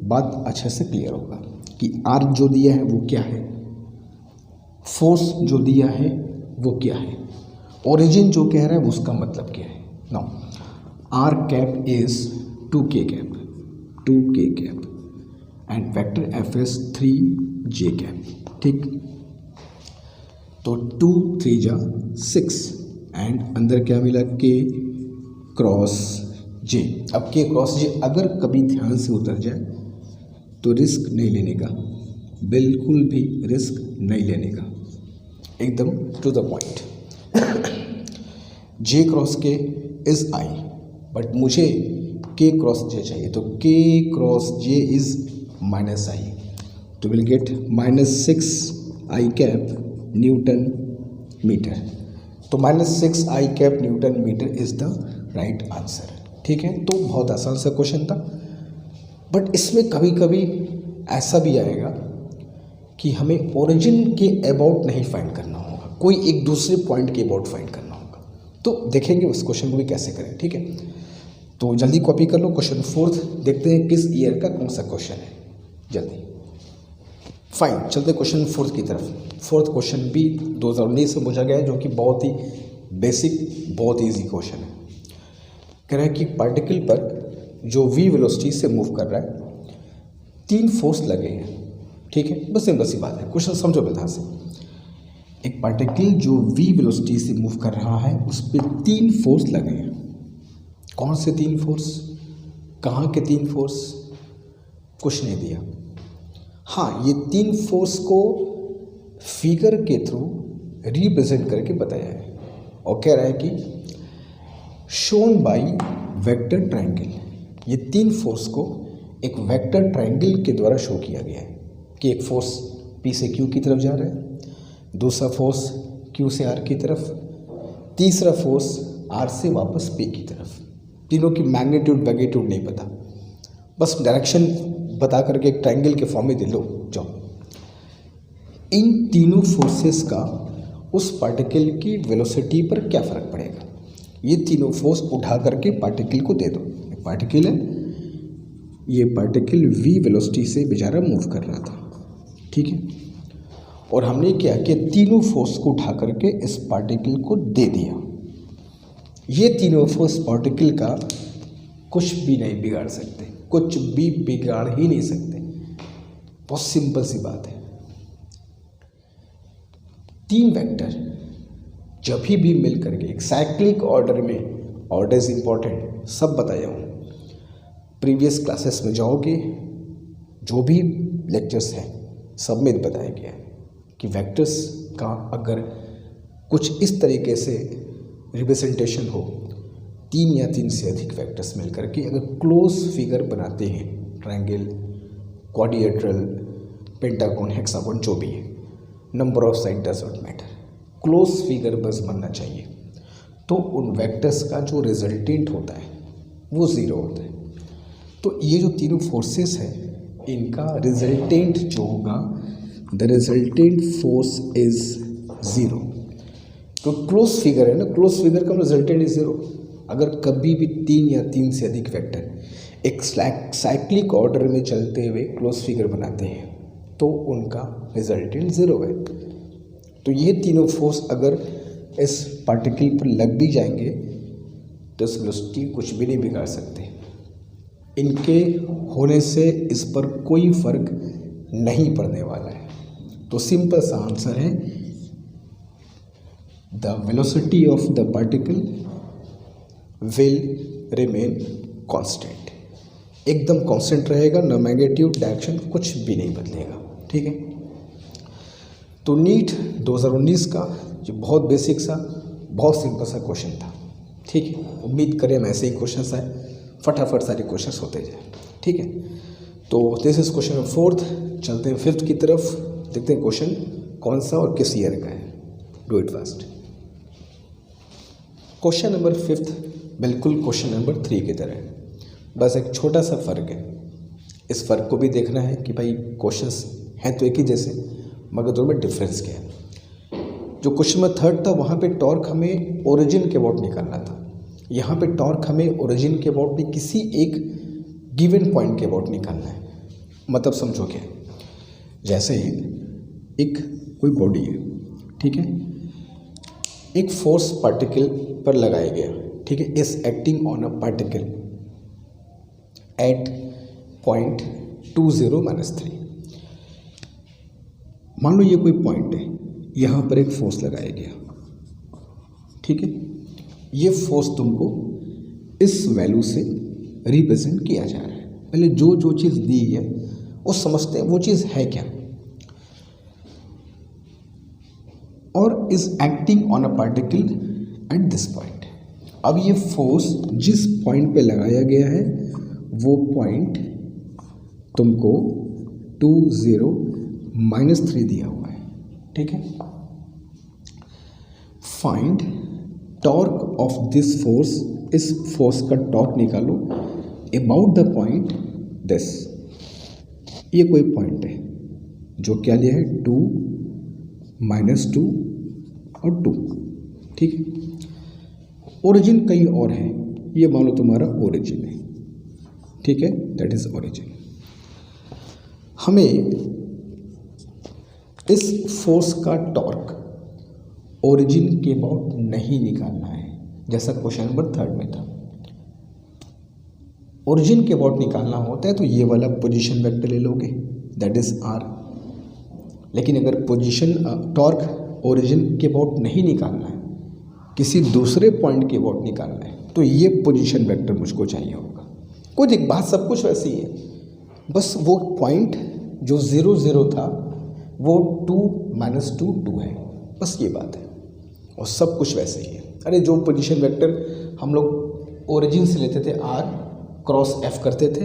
बात अच्छे से क्लियर होगा कि R जो दिया है वो क्या है, फोर्स जो दिया है वो क्या है, ओरिजिन जो कह रहा है उसका मतलब क्या है। Now R cap is 2k cap, 2k cap, and vector F is 3j cap, ठीक। तो 2 3 जा 6, एंड अंदर क्या मिला, k क्रॉस j। अब k क्रॉस j अगर कभी ध्यान से उतर जाए तो रिस्क नहीं लेने का, बिल्कुल भी रिस्क नहीं लेने का, एकदम टू द पॉइंट। j क्रॉस k इज I, बट मुझे के क्रॉस जे चाहिए, तो K cross J is minus I, तो विल गेट -6 न्यूटन मीटर। तो -6 newton metre is the right answer. ठीक है, तो बहुत आसान सा क्वेश्चन था, बट इसमें कभी कभी ऐसा भी आएगा कि हमें ओरिजिन के अबाउट नहीं फाइंड करना होगा, कोई एक दूसरे पॉइंट के अबाउट फाइंड करना होगा। तो देखेंगे उस क्वेश्चन को भी कैसे करें। ठीक है, तो जल्दी कॉपी कर लो। क्वेश्चन 4 देखते हैं किस ईयर का कौन सा क्वेश्चन है, जल्दी। फाइन, चलते क्वेश्चन 4 की तरफ। 4th क्वेश्चन भी 2019 में पूछा गया है, जो कि बहुत ही बेसिक, बहुत ईजी क्वेश्चन है। कह रहा है कि पार्टिकल पर जो v वेलोसिटी से मूव कर रहा है, 3 फोर्स लगे हैं। ठीक है, बस सिंपल सी बात है, क्वेश्चन समझो ध्यान से। एक पार्टिकल जो v वेलोसिटी से मूव कर रहा है, उस पर 3 फोर्स लगे हैं। कौन से 3 फोर्स, कहाँ के 3 फोर्स, कुछ नहीं दिया। हाँ, ये 3 फोर्स को फिगर के थ्रू रिप्रेजेंट करके बताया है, और कह रहा है कि शोन बाय वेक्टर ट्रायंगल। ये 3 फोर्स को एक वेक्टर ट्रायंगल के द्वारा शो किया गया है कि एक फोर्स P से Q की तरफ जा रहा है, दूसरा फोर्स Q से R की तरफ, तीसरा फोर्स R से वापस P की तरफ। तीनों की मैग्नीट्यूड मैग्नीट्यूड नहीं पता, बस डायरेक्शन बता करके एक ट्रायंगल के फॉर्म में दे लो जाओ। इन तीनों फोर्सेस का उस पार्टिकल की वेलोसिटी पर क्या फ़र्क पड़ेगा। ये तीनों फोर्स उठा करके पार्टिकल को दे दो। एक पार्टिकल है, ये पार्टिकल v वेलोसिटी से बेचारा मूव कर रहा था। ठीक है, और हमने क्या किया, तीनों फोर्स को उठा करके इस पार्टिकल को दे दिया। ये तीनों फोर्स पार्टिकल का कुछ भी नहीं बिगाड़ सकते, कुछ भी बिगाड़ ही नहीं सकते। बहुत सिंपल सी बात है। 3 वेक्टर जब भी मिल करके एक साइक्लिक ऑर्डर में, ऑर्डर इज इंपॉर्टेंट, सब बताया हूँ, प्रीवियस क्लासेस में जाओगे, जो भी लेक्चर्स हैं सब में बताया गया है कि वेक्टर्स का अगर कुछ इस तरीके से रिप्रेजेंटेशन हो, 3 या 3 से अधिक वेक्टर्स मिल करके अगर क्लोज फिगर बनाते हैं, ट्रायंगल, क्वाड्रिलेटरल, पेंटागन, हेक्सागन, जो भी है, number of side doesn't matter, close figure बस बनना चाहिए। तो उन वेक्टर्स का जो रिजल्टेंट होता है वो 0 होता है। तो ये जो तीनों फोर्सेस है, इनका रिजल्टेंट जो होगा, द रिजल्टेंट फोर्स इज 0। तो क्लोज फिगर है ना, क्लोज फिगर का रिजल्टेंट इज 0। अगर कभी भी 3 या 3 से अधिक वेक्टर एक साइक्लिक ऑर्डर में चलते हुए क्लोज फिगर बनाते हैं, तो उनका रिजल्टेंट 0 है। तो ये तीनों फोर्स अगर इस पार्टिकल पर लग भी जाएंगे तो इस वेलोसिटी कुछ भी नहीं बिगाड़ सकते। इनके होने से इस पर कोई फर्क नहीं पड़ने वाला है। तो सिंपल सा आंसर है, the velocity of the particle will remain constant, एकदम कांस्टेंट रहेगा, ना मैग्नीट्यूड डायरेक्शन कुछ भी नहीं बदलेगा। ठीक है, तो नीट 2019 का जो बहुत बेसिक सा, बहुत सिंपल सा क्वेश्चन था। ठीक है, उम्मीद करें हम ऐसे ही क्वेश्चन आए, फटाफट सारे क्वेश्चन होते जाए। ठीक है, तो दिस इज क्वेश्चन 4th। चलते हैं 5th की तरफ, देखते हैं क्वेश्चन कौन सा और किस ईयर का है। Do it fast. Question number 5th बिल्कुल क्वेश्चन नंबर 3 की तरह है, बस एक छोटा सा फ़र्क है। इस फ़र्क को भी देखना है कि भाई क्वेश्चंस हैं तो एक ही जैसे, मगर दोनों में डिफरेंस क्या है। जो क्वेश्चन नंबर 3rd था, वहाँ पे टॉर्क हमें ओरिजिन के अबाउट निकालना था। यहाँ पे टॉर्क हमें ओरिजिन के अबाउट नहीं, किसी एक गिवन पॉइंट के अबाउट निकालना है। मतलब समझो क्या, जैसे एक कोई बॉडी है, ठीक है, एक फोर्स पार्टिकल पर लगाया गया, ठीक है, is acting on a particle at point 20-3। मान लो ये कोई पॉइंट है, यहाँ पर एक फोर्स लगाया गया, ठीक है, ये फोर्स तुमको इस वैल्यू से रिप्रेजेंट किया जा रहा है। पहले जो जो चीज़ दी है वो समझते हैं वो चीज़ है क्या, और is acting on a particle at this point. अब ये फोर्स जिस पॉइंट पे लगाया गया है वो पॉइंट तुमको 20 -3 दिया हुआ है, ठीक है। Find torque of this force, इस फोर्स का टॉर्क निकालो अबाउट द पॉइंट दिस। ये कोई पॉइंट है जो क्या लिया है 2 -2 और 2, ठीक है। ओरिजिन कहीं और है, ये मान लो तुम्हारा ओरिजिन है, ठीक है, दैट इज ओरिजिन। हमें इस फोर्स का टॉर्क ओरिजिन के अबाउट नहीं निकालना है, जैसा क्वेश्चन नंबर 3 में था। ओरिजिन के अबाउट निकालना होता है तो ये वाला पोजीशन वेक्टर ले लोगे, दैट इज आर। लेकिन अगर पोजीशन टॉर्क ओरिजिन के अबाउट नहीं निकालना है, किसी दूसरे पॉइंट के अबाउट निकालना है, तो ये पोजीशन वेक्टर मुझको चाहिए होगा। कोई एक बात, सब कुछ वैसी है, बस वो पॉइंट जो 0 0 था वो 2 -2 2 है, बस ये बात है, और सब कुछ वैसे ही है। अरे जो पोजीशन वेक्टर हम लोग ओरिजिन से लेते थे r क्रॉस f करते थे,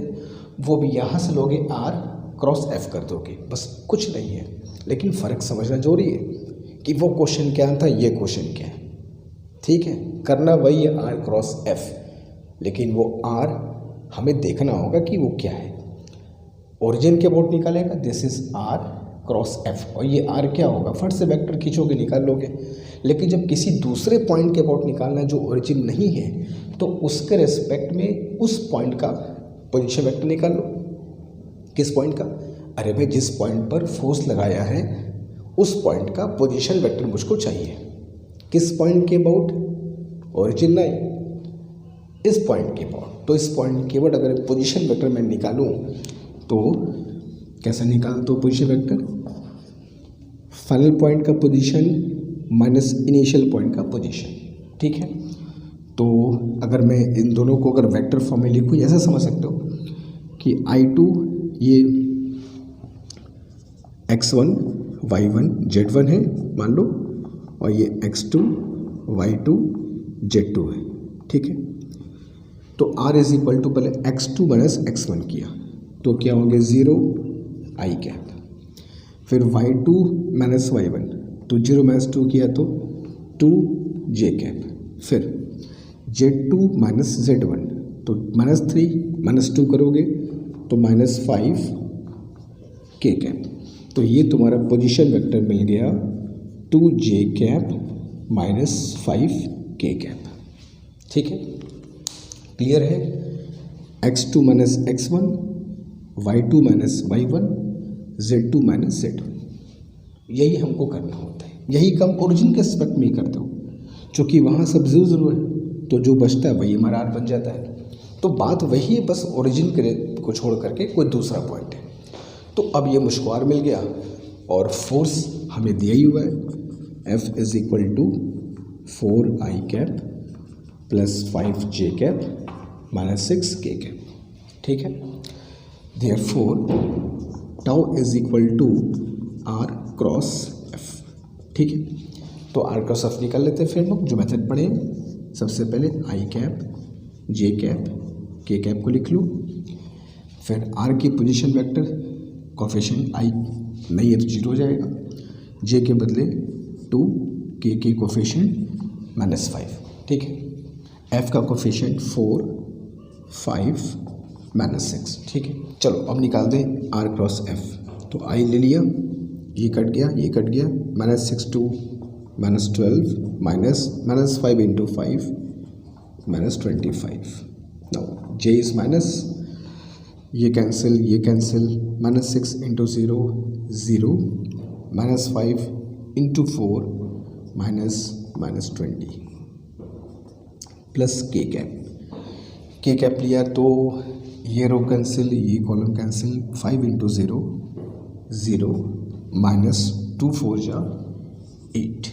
वो भी यहाँ से लोगे r क्रॉस f कर दोगे, बस कुछ नहीं है। लेकिन फ़र्क समझना जरूरी है कि वो क्वेश्चन क्या था, ये क्वेश्चन क्या है, ठीक है। करना वही है r क्रॉस f, लेकिन वो r हमें देखना होगा कि वो क्या है। ओरिजिन के अबाउट निकालेगा, this is r cross f, और ये r क्या होगा, फट से वेक्टर खींचोगे निकाल लोगे। लेकिन जब किसी दूसरे पॉइंट के अबाउट निकालना है जो ओरिजिन नहीं है, तो उसके रेस्पेक्ट में उस पॉइंट का पोजीशन वेक्टर निकाल लो। किस पॉइंट का, अरे भाई जिस पॉइंट पर फोर्स लगाया है उस पॉइंट का पोजीशन वेक्टर मुझको चाहिए। किस पॉइंट के अबाउट, ओरिजिन नहीं, इस पॉइंट के अबाउट। तो इस पॉइंट के अबाउट अगर पोजीशन वेक्टर मैं निकालूं तो कैसे निकालता हूँ पोजीशन वेक्टर, फाइनल पॉइंट का पोजीशन माइनस इनिशियल पॉइंट का पोजीशन, ठीक है। तो अगर मैं इन दोनों को अगर वेक्टर फॉर्म में लिखूँ, ऐसा समझ सकते हो कि I2 ये x1 y1 z1 है मान लो, और ये x2 y2 z2 है, ठीक है। तो r इज इक्वल टू पहले x2 माइनस x1 किया तो क्या होंगे 0 i कैप, फिर y2 माइनस y1 तो 0 माइनस 2 किया तो 2 j कैप, फिर z2 माइनस z1 तो -3 -2 करोगे तो -5 k कैप। तो ये तुम्हारा पोजीशन वेक्टर मिल गया 2 j कैप -5 k कैप, ठीक है। क्लियर है, x2 minus x1, y2 minus y1, z2 minus z1, यही हमको करना होता है। यही काम ओरिजिन के एस्पेक्ट में ही करते हो, क्योंकि वहाँ सब 0 है तो जो बचता है वही हमारा r बन जाता है। तो बात वही है, बस ओरिजिन को छोड़ करके कोई दूसरा पॉइंट है। तो अब ये मुझको r मिल गया और फोर्स हमें दिया ही हुआ है, F is equal to 4i cap plus 5j cap minus 6k cap, ठीक है। Therefore tau is equal to r cross f, ठीक है। तो r क्रॉस f निकाल लेते हैं। फिर लोग जो मेथड पढ़े, सबसे पहले i cap j cap k cap को लिख लो, फिर r की पोजीशन वेक्टर कोफिशिएंट i नहीं है तो 0 हो जाएगा, j के बदले 2, k के कोफिशिएंट -5, ठीक है। f का कोफिशिएंट 4, 5, -6, ठीक है। चलो अब निकाल दें r क्रॉस f। तो i ले लिया, ये कट गया, ये कट गया, -6 to -12 minus -5 into 5 -25। Now j is minus, ये कैंसिल, ये cancel, -6 into 0 0, -5 into 4 -20 plus k cap लिया तो ये रो कैंसिल, ये कॉलम कैंसिल, 5 into 0 0, -2 4 जा 8,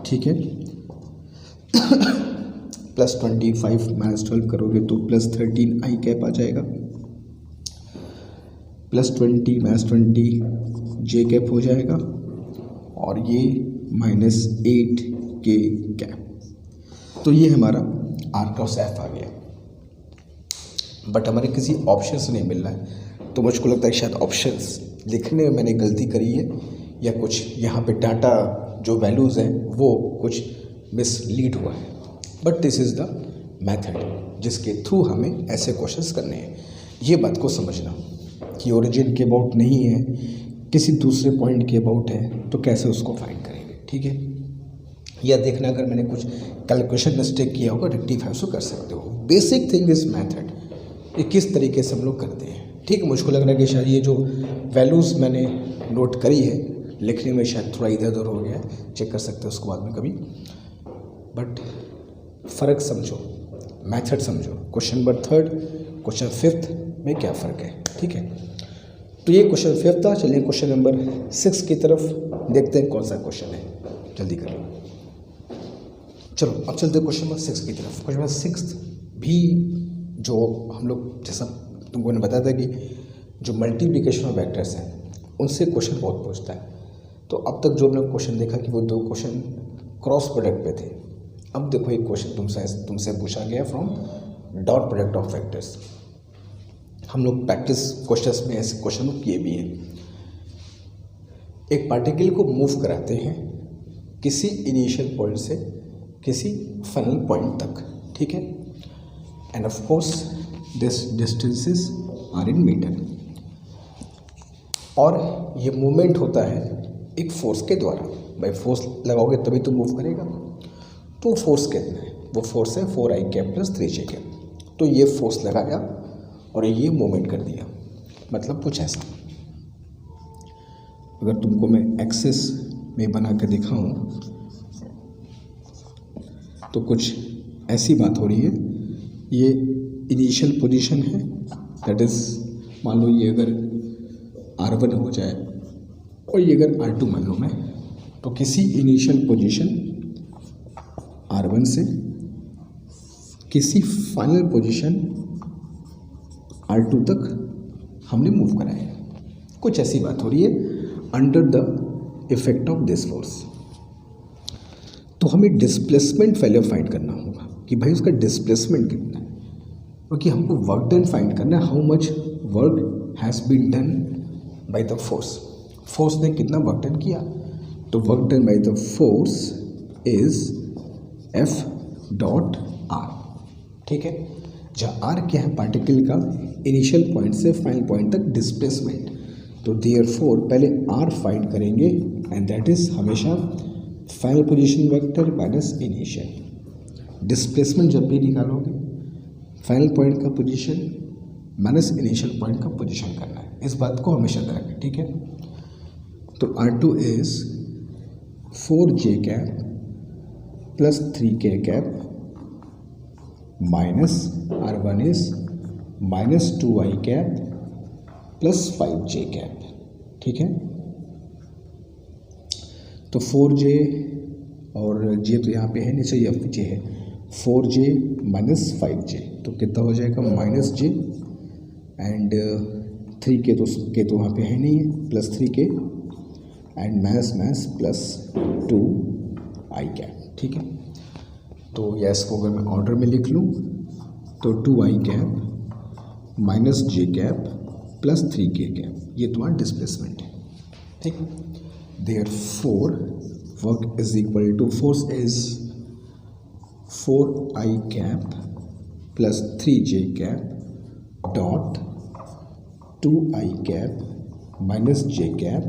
ठीक है। प्लस 25 -12 करोगे तो प्लस 13 i कैप आ जाएगा, प्लस 20 -20 j कैप हो जाएगा, और ये -8 k कैप। तो ये हमारा आर क्रॉस एफ आ गया, बट हमारे किसी ऑप्शंस नहीं मिल रहा है। तो मुझको लगता है शायद ऑप्शंस लिखने में मैंने गलती करी है, या कुछ यहाँ पे डाटा जो वैल्यूज़ हैं वो कुछ मिसलीड हुआ है। But this is the method जिसके थ्रू हमें ऐसे क्वेश्चंस करने हैं। ये बात को समझना कि ओरिजिन के अबाउट नहीं है, किसी दूसरे पॉइंट के अबाउट है, तो कैसे उसको फाइंड करेंगे, ठीक है। या देखना अगर मैंने कुछ कैलकुलेशन मिस्टेक किया होगा, रेक्टिफाई उसको कर सकते हो। बेसिक थिंग इज मेथड, ये किस तरीके से हम लोग करते हैं, ठीक है। मुझको लग रहा है कि शायद ये जो वैल्यूज़ मैंने नोट करी है लिखने में शायद थोड़ा इधर उधर हो गया है, चेक कर सकते हो उसको बाद में कभी। बट फ़र्क समझो, मेथड समझो। क्वेश्चन नंबर 3, क्वेश्चन 5 में क्या फ़र्क है, ठीक है। तो ये क्वेश्चन 5 था। चलिए क्वेश्चन नंबर 6 की तरफ देखते हैं कौन सा क्वेश्चन है, जल्दी कर लो। चलो अब चलते हैं क्वेश्चन नंबर 6 की तरफ। क्वेश्चन नंबर 6 भी जो हम लोग, जैसा तुमको ने बताया था कि जो मल्टीप्लिकेशन ऑफ वेक्टर्स हैं उनसे क्वेश्चन बहुत पूछता है। तो अब तक जो हमने क्वेश्चन देखा कि वो 2 क्वेश्चन क्रॉस प्रोडक्ट पे थे। अब देखो एक क्वेश्चन तुमसे पूछा गया from dot product of vectors. हम लोग प्रैक्टिस क्वेश्चंस में ऐसे क्वेश्चन किए भी हैं। एक पार्टिकल को मूव कराते हैं किसी इनिशियल पॉइंट से किसी फाइनल पॉइंट तक, ठीक है। And of course this distances are in meter, और ये मूवमेंट होता है एक फोर्स के द्वारा। भाई फोर्स लगाओगे तभी तो मूव करेगा। तो फोर्स कितना है, वो फोर्स है 4i cap plus 3j cap. तो ये फोर्स लगाया और ये मूवमेंट कर दिया, मतलब कुछ ऐसा। अगर तुमको मैं एक्सिस में बना के दिखाऊं तो कुछ ऐसी बात हो रही है। ये इनिशियल पोजीशन है, दैट इज़ मान लो ये अगर R1 हो जाए और ये अगर R2 मान लो मैं, तो किसी इनिशियल पोजीशन R1 से किसी फाइनल पोजीशन R2 तक हमने मूव कराया। कुछ ऐसी बात हो रही है under the effect of this force. तो हमें डिस्प्लेसमेंट वैल्यू फाइंड करना होगा कि भाई उसका डिस्प्लेसमेंट कितना है, क्योंकि हमको वर्क डन फाइंड करना है। How much work has been done by the force. Force ने कितना वर्क डन किया, तो work done by the force is F dot R, ठीक है। जहाँ R क्या है, पार्टिकल का इनिशियल पॉइंट से फाइनल पॉइंट तक डिस्प्लेसमेंट। तो देयरफॉर पहले R फाइंड करेंगे एंड दैट इज हमेशा final position vector minus initial. Displacement जब भी निकालोगे फाइनल पॉइंट का पोजीशन माइनस इनिशियल पॉइंट का पोजीशन करना है, इस बात को हमेशा याद रखें, ठीक है। तो R2 is 4j cap plus 3k cap minus R1 is minus 2i cap plus 5j cap, ठीक है। तो 4j और j तो यहाँ पे है नीचे, ये j है। 4j माइनस 5j तो कितना हो जाएगा, माइनस j, एंड 3k तो वहाँ पे है नहीं है, plus 3k and minus plus 2i cap, ठीक है। तो या इसको अगर मैं ऑर्डर में लिख लूँ तो 2i cap minus j cap plus 3k cap, ये तुम्हारा डिस्प्लेसमेंट है, ठीक। Therefore work is equal to, force is 4i cap plus 3j cap dot 2i cap minus j cap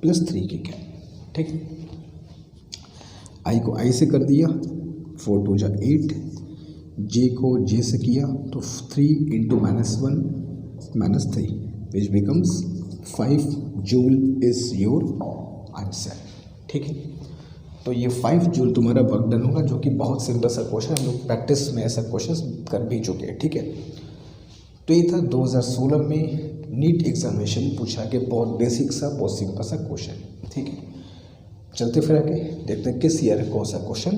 plus 3k cap, ठीक। i को i से कर दिया, 4 2 जा 8, j को j से किया तो 3 into -1 -3 which becomes 5 joule is your answer, ठीक है। तो ये 5 जूल तुम्हारा वर्क डन होगा, जो कि बहुत सिंपल सा क्वेश्चन, हम लोग प्रैक्टिस में ऐसा क्वेश्चन कर भी चुके हैं, ठीक है। तो ये था 2016 में नीट एग्जामिनेशन पूछा कि बहुत बेसिक सा, बहुत सिंपल सा क्वेश्चन, ठीक है। चलते फिर आगे देखते हैं किस ईयर कौन सा क्वेश्चन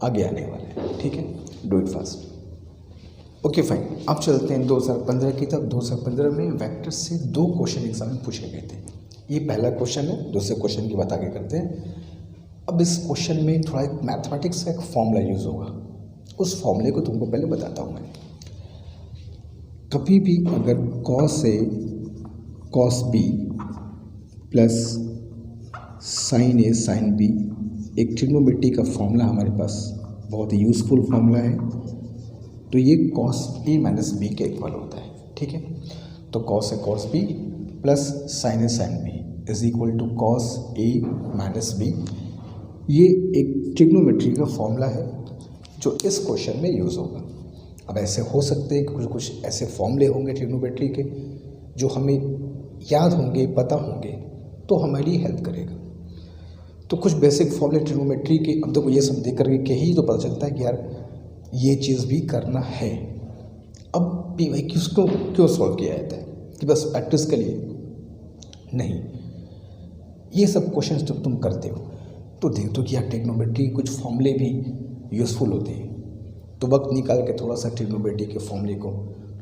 आगे आने वाला है, ठीक है। Do it fast. Okay fine, अब चलते हैं 2015 की तरफ। 2015 में वेक्टर से 2 क्वेश्चन एग्जाम में पूछे गए थे। ये पहला क्वेश्चन है, दूसरे क्वेश्चन की बात आगे करते हैं। अब इस क्वेश्चन में थोड़ा एक मैथमेटिक्स का एक फॉर्मूला यूज़ होगा, उस फॉर्मूले को तुमको पहले बताता हूँ मैं। कभी भी अगर cos A cos B plus sine A sine B, एक ट्रिग्नोमेट्री का फॉर्मूला हमारे पास बहुत ही यूज़फुल फॉर्मूला है, तो ये कॉस ए माइनस बी के इक्वल होता है। ठीक है, तो cos A cos B plus sine A sine B is equal to cos A minus B. ये एक ट्रिग्नोमेट्री का फॉर्मूला है जो इस क्वेश्चन में यूज़ होगा। अब ऐसे हो सकते हैं कि कुछ ऐसे फॉर्मूले होंगे ट्रिग्नोमेट्री के जो हमें याद होंगे, पता होंगे, तो हमारी हेल्प करेगा। तो कुछ बेसिक फॉर्मूले ट्रिग्नोमेट्री के, अब देखो ये सब देख करके ही तो पता चलता है कि यार ये चीज़ भी करना है। अब पी वाई क्यूज़ को क्यों सॉल्व किया जाता है कि बस प्रैक्टिस के लिए नहीं, ये सब क्वेश्चंस जब तुम करते हो तो देख दो कि यार ट्रिग्नोमेट्री कुछ फॉर्मूले भी यूज़फुल होते हैं। तो वक्त निकाल के थोड़ा सा ट्रिग्नोमेट्री के फॉर्मूले को,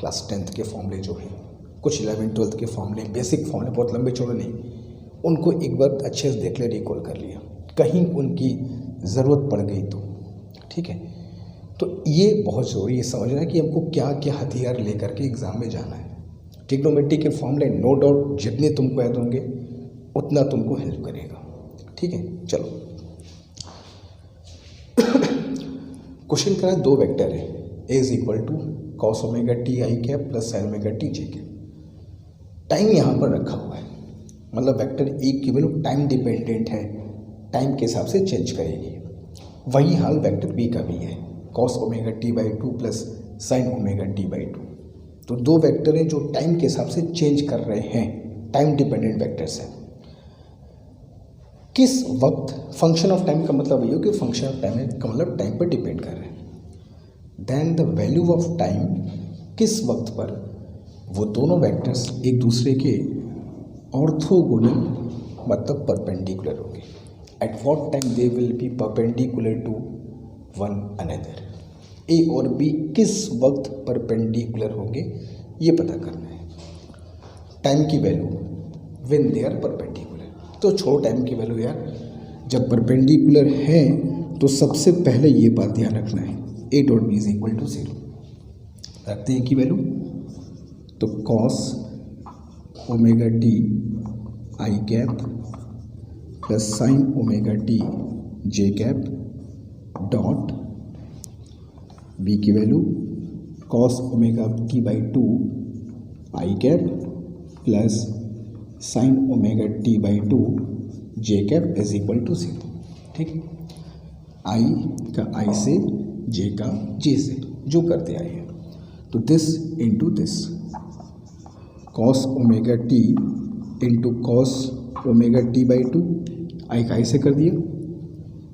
क्लास 10th के फॉर्मूले जो हैं, कुछ 11th 12th के फॉर्मूले, बेसिक फॉर्मूले, बहुत लंबे चौड़े नहीं, उनको एक बार अच्छे से देख ले, रिकॉल कर लिया, कहीं उनकी ज़रूरत पड़ गई तो। ठीक है, तो ये बहुत ज़रूरी है समझना कि हमको क्या क्या हथियार लेकर के एग्ज़ाम में जाना है। ट्रिग्नोमेट्री के फॉर्मूले नो डाउट जितने तुमको याद होंगे उतना तुमको हेल्प करेगा। ठीक है, चलो क्वेश्चन करा, दो वेक्टर है, A is equal to cos omega T I cap plus sine omega T J cap. Time यहाँ पर रखा हुआ है, मतलब वेक्टर ए की वैल्यू टाइम डिपेंडेंट है, टाइम के हिसाब से चेंज करेगी। वही हाल वेक्टर बी का भी है, cos omega T by 2 plus sine omega T by 2। तो दो वेक्टर हैं जो टाइम के हिसाब से चेंज कर रहे हैं, टाइम डिपेंडेंट वेक्टर्स हैं। किस वक्त, फंक्शन ऑफ टाइम का मतलब ये हो कि फंक्शन ऑफ टाइम का मतलब टाइम पर डिपेंड कर रहे हैं। Then the value of time, किस वक्त पर वो दोनों वेक्टर्स एक दूसरे के ऑर्थोगोनल मतलब परपेंडिकुलर होंगे। At what time they will be perpendicular to one another. A और बी किस वक्त परपेंडिकुलर होंगे ये पता करना है। टाइम की value when they are perpendicular, तो छोड़ो टाइम की वैल्यू यार, जब परपेंडिकुलर है तो सबसे पहले ये बात ध्यान रखना है, A dot B is equal to 0 रखते हैं की वैल्यू। तो cos omega T I cap plus sine omega T J cap dot B की value cos omega T by 2 I cap plus sine omega T by 2 J cap is equal to 0। ठीक, आई का i से, जे का j से, जो करते आए हैं। तो this into this, cos omega t into cos omega T by 2, i का आई से कर दिया,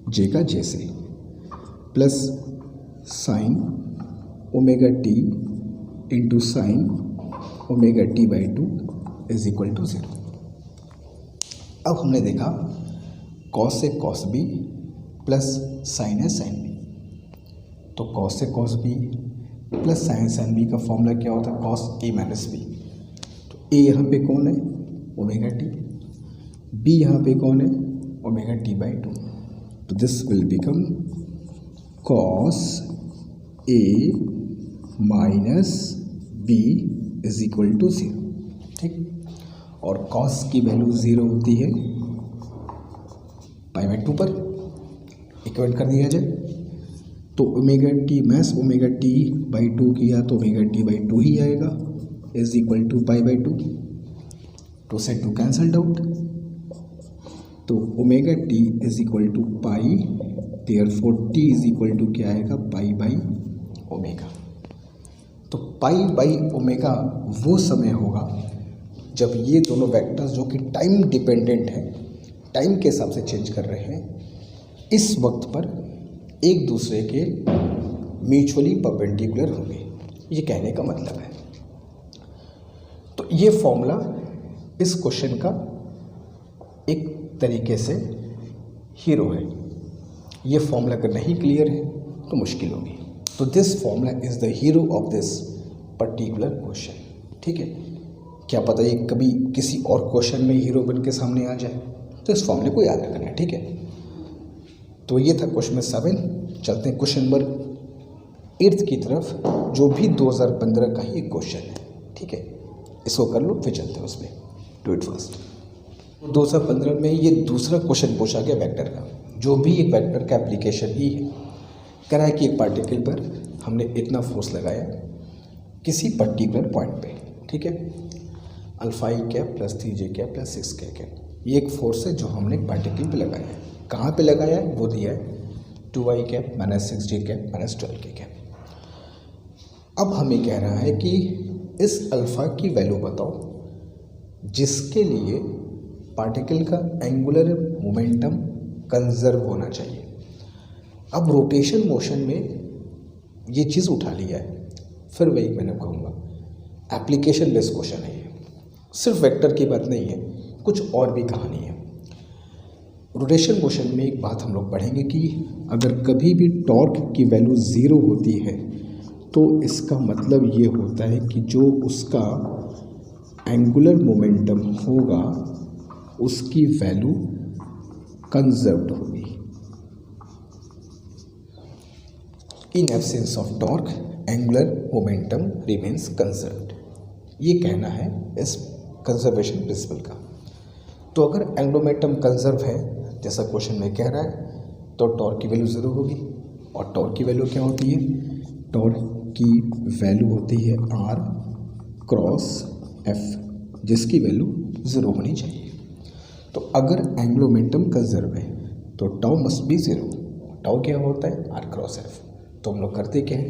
जे का जे से, plus sine omega t into sine omega T by 2 is equal to 0। अब हमने देखा कॉस से कॉस बी प्लस साइन है साइन बी, तो कॉस से cos B plus sine sine B का फॉर्मूला क्या होता है, कॉस ए माइनस बी। तो ए यहाँ पे कौन है, ओमेगा टी, बी यहाँ पे कौन है, ओमेगा टी बाई 2। तो this will become cos A minus B is equal to 0। ठीक, और कॉस की वैल्यू 0 होती है पाई बाई 2 पर, इक्वेट कर दिया जाए तो ओमेगा टी मैस ओमेगा टी बाई 2 किया तो ओमेगा टी बाई 2 ही आएगा, is equal to pi by 2, 2 से 2 कैंसल्ड आउट, तो omega t is equal to pi, therefore t is equal to क्या आएगा, पाई बाई ओमेगा। तो पाई बाई ओमेगा वो समय होगा जब ये दोनों वेक्टर्स जो कि टाइम डिपेंडेंट हैं, टाइम के हिसाब से चेंज कर रहे हैं, इस वक्त पर एक दूसरे के म्यूचुअली परपेंडिकुलर होंगे, ये कहने का मतलब है। तो ये फॉर्मूला इस क्वेश्चन का एक तरीके से हीरो है। ये फॉर्मूला अगर नहीं क्लियर है तो मुश्किल होगी। तो this formula is the hero of this particular question. ठीक है, क्या पता ये कभी किसी और क्वेश्चन में हीरो बन के सामने आ जाए, तो इस फॉर्मूले को याद रखना है। ठीक है, तो ये था क्वेश्चन नंबर 7। चलते हैं क्वेश्चन नंबर 8th की तरफ जो भी 2015 का ही एक क्वेश्चन है, ठीक है, इसको कर लो फिर चलते हैं उसमें, डू इट फर्स्ट। 2015 में ये दूसरा क्वेश्चन पूछा गया वेक्टर का, जो भी एक वेक्टर का एप्लीकेशन ही है। कह रहा है कि एक पार्टिकल पर हमने इतना फोर्स लगाया किसी पर्टिकुलर पॉइंट पे, ठीक है, alpha E cap plus 3j cap plus 6k cap, ये एक फोर्स है जो हमने पार्टिकल पे लगाया है। कहाँ पे लगाया है वो दिया है, 2i cap minus 6j cap minus 12k cap. अब हमें कह रहा है कि इस अल्फ़ा की वैल्यू बताओ जिसके लिए पार्टिकल का एंगुलर मोमेंटम कंजर्व होना चाहिए। अब रोटेशन मोशन में ये चीज़ उठा लिया है, फिर वही मैंने कहूँगा एप्लीकेशन बेस्ड क्वेश्चन है ये, सिर्फ वेक्टर की बात नहीं है, कुछ और भी कहानी है। रोटेशन मोशन में एक बात हम लोग पढ़ेंगे कि अगर कभी भी टॉर्क की वैल्यू 0 होती है तो इसका मतलब ये होता है कि जो उसका एंगुलर मोमेंटम होगा उसकी वैल्यू कंजर्व्ड होगी। In absence of torque angular momentum remains conserved, ये कहना है इस कंजर्वेशन प्रिंसिपल का। तो अगर एंगुलर मोमेंटम कंजर्व है जैसा क्वेश्चन में कह रहा है तो टॉर्क की वैल्यू 0 होगी। और टॉर्क की वैल्यू क्या होती है, टॉर्क की वैल्यू होती है r क्रॉस f, जिसकी वैल्यू 0 होनी चाहिए। तो अगर एंगुलर मोमेंटम कंजर्व है तो टाउ मस्ट बी 0। टाउ क्या होता है, r क्रॉस f। तो हम लोग करते क्या है,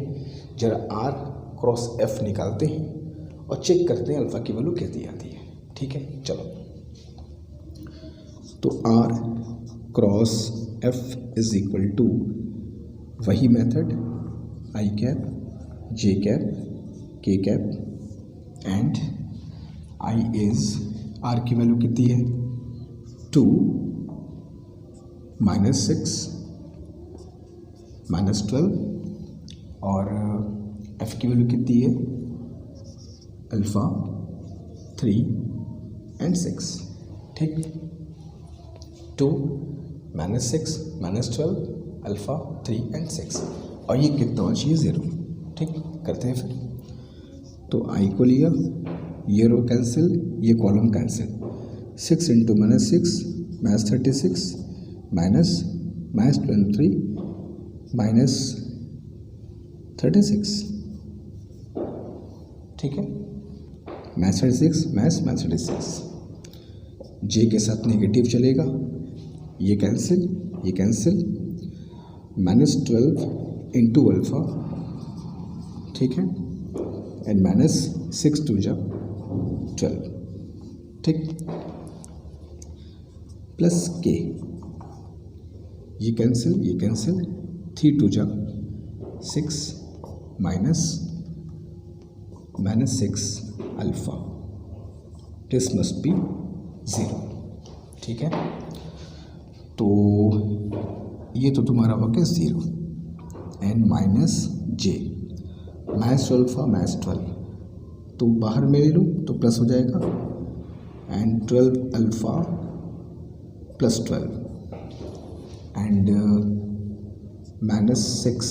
जरा r क्रॉस f निकालते हैं और चेक करते हैं अल्फ़ा की वैल्यू कितनी आती है, ठीक है। चलो, तो r cross f is equal to वही method i cap j cap k cap and i is, r की वैल्यू कितनी है 2 माइनस 6 माइनस 12 और f की वैल्यू कितनी है अल्फ़ा 3 एंड 6, ठीक। 2 माइनस 6 माइनस 12 अल्फ़ा 3 एंड 6 और ये कितना होना चाहिए 0, ठीक। करते हैं फिर, तो i को लिया, ये रो कैंसिल ये column cancel, 6 into minus 6 minus 36 minus minus 23 minus 36, ठीक है, माइनस 36 माइनस माइनस 36, जे के साथ नेगेटिव चलेगा, ये कैंसिल माइनस 12 इंटू अल्फ़ा, ठीक है, एंड माइनस 6 टू जा 12, ठीक, प्लस के, ये कैंसिल 3 टू जा 6 minus 6 alpha, this must be 0, ठीक है। तो ये तो तुम्हारा हो गया 0 and minus J, minus alpha minus 12, तो बाहर में ले लूँ तो प्लस हो जाएगा and 12 alpha plus 12 and minus 6,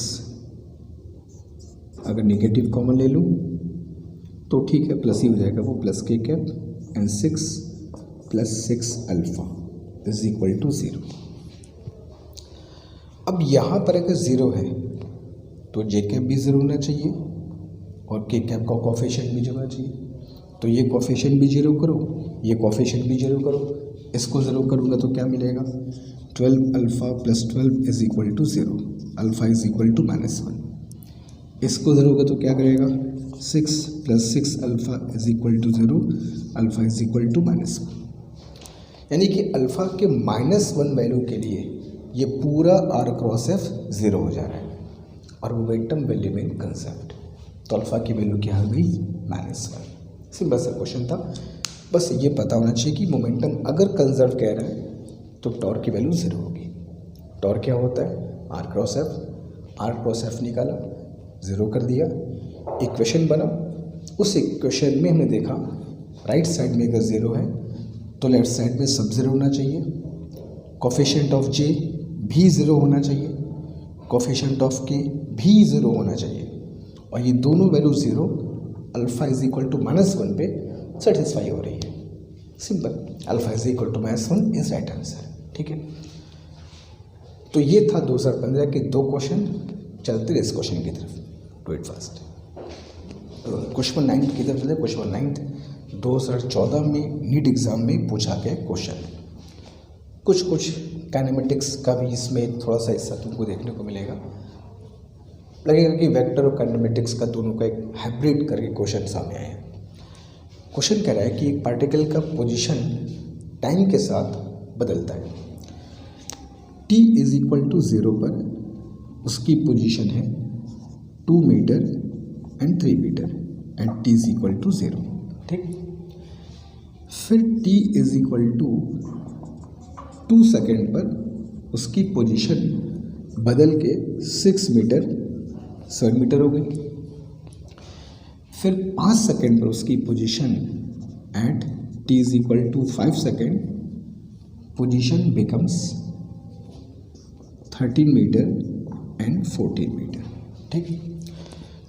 अगर नेगेटिव कॉमन ले लूँ तो ठीक है प्लस ही हो जाएगा, वो plus k cap and 6 plus 6 alpha is equal to 0। अब यहाँ पर अगर 0 है तो जे कैप भी 0 होना चाहिए और के कैप का कोफिशिएंट भी 0 होना चाहिए। तो ये कोफिशिएंट भी 0 करो, ये कोफिशिएंट भी 0 करो, इसको 0 करूँगा तो क्या मिलेगा 12 alpha plus 12 is equal to 0, alpha is equal to -1, इसको 0 होगा तो क्या करेगा 6 plus 6 alpha is equal to 0, alpha is equal to -1, यानी कि अल्फ़ा के -1 वैल्यू के लिए ये पूरा r क्रॉस f 0 हो जा रहा है और मोमेंटम विल रिमेन कंजर्व्ड। तो अल्फ़ा की वैल्यू क्या हो गई -1। सिंपल सा क्वेश्चन था, बस ये पता होना चाहिए कि मोमेंटम अगर कंजर्व कह रहा है तो टॉर्क की वैल्यू 0 होगी। टॉर्क क्या होता है r क्रॉस f निकाला 0 कर दिया, इक्वेशन बना, उस इक्वेशन में हमने देखा राइट साइड में अगर 0 है तो लेफ्ट साइड में सब 0 होना चाहिए, कोफिशिएंट ऑफ j भी 0 होना चाहिए, कोफिशिएंट ऑफ k भी 0 होना चाहिए। और ये दोनों value 0 alpha is equal to -1 पे सेटिस्फाई हो रही है। Simple, alpha is equal to -1 is right answer. ठीक है, तो ये था 2015 के 2 क्वेश्चन। चलते रहे इस क्वेश्चन की तरफ, डू इट फास्ट। क्वेश्चन 9 की तरफ चले। क्वेश्चन 9 2014 में नीट एग्जाम में पूछा गया क्वेश्चन। कुछ काइनेमेटिक्स का भी इसमें थोड़ा सा हिस्सा तुमको देखने को मिलेगा। लगेगा कि वेक्टर और काइनेमेटिक्स का दोनों का एक हाइब्रिड करके क्वेश्चन सामने आया है। क्वेश्चन कह रहा है कि एक पार्टिकल का पोजीशन टाइम के साथ बदलता है। t इज इक्वल टू 0 पर उसकी पोजीशन है 2 meter and 3 meter and t is equal to 0। ठीक, फिर t is equal to 2 second पर उसकी पोजीशन बदल के 7 मीटर हो गई। फिर 5 सेकेंड पर उसकी position at t is equal to 5 second position becomes 13 meter and 14 meter. ठीक,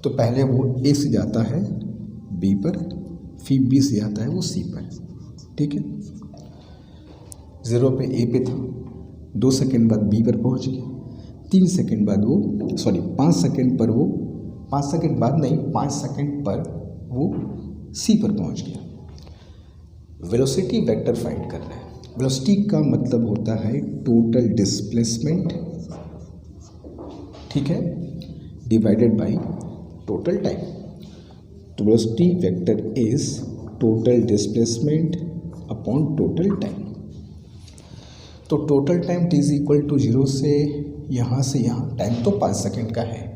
तो पहले वो A से जाता है B पर, फिर B से जाता है वो C पर। ठीक है, 0 पे A पे था, 2 सेकेंड बाद B पर पहुंच गया, 3 सेकेंड बाद वो 5 सेकेंड पर वो 5 सेकेंड बाद नहीं 5 सेकेंड पर वो C पर पहुंच गया। वेलोसिटी वेक्टर फाइंड करना है। वेलोसिटी का मतलब होता है टोटल डिस्प्लेसमेंट, ठीक है, डिवाइडेड बाय टोटल टाइम। तो velocity vector is total displacement upon total time. तो total time t is equal to 0 से यहाँ टाइम तो 5 सेकेंड का है।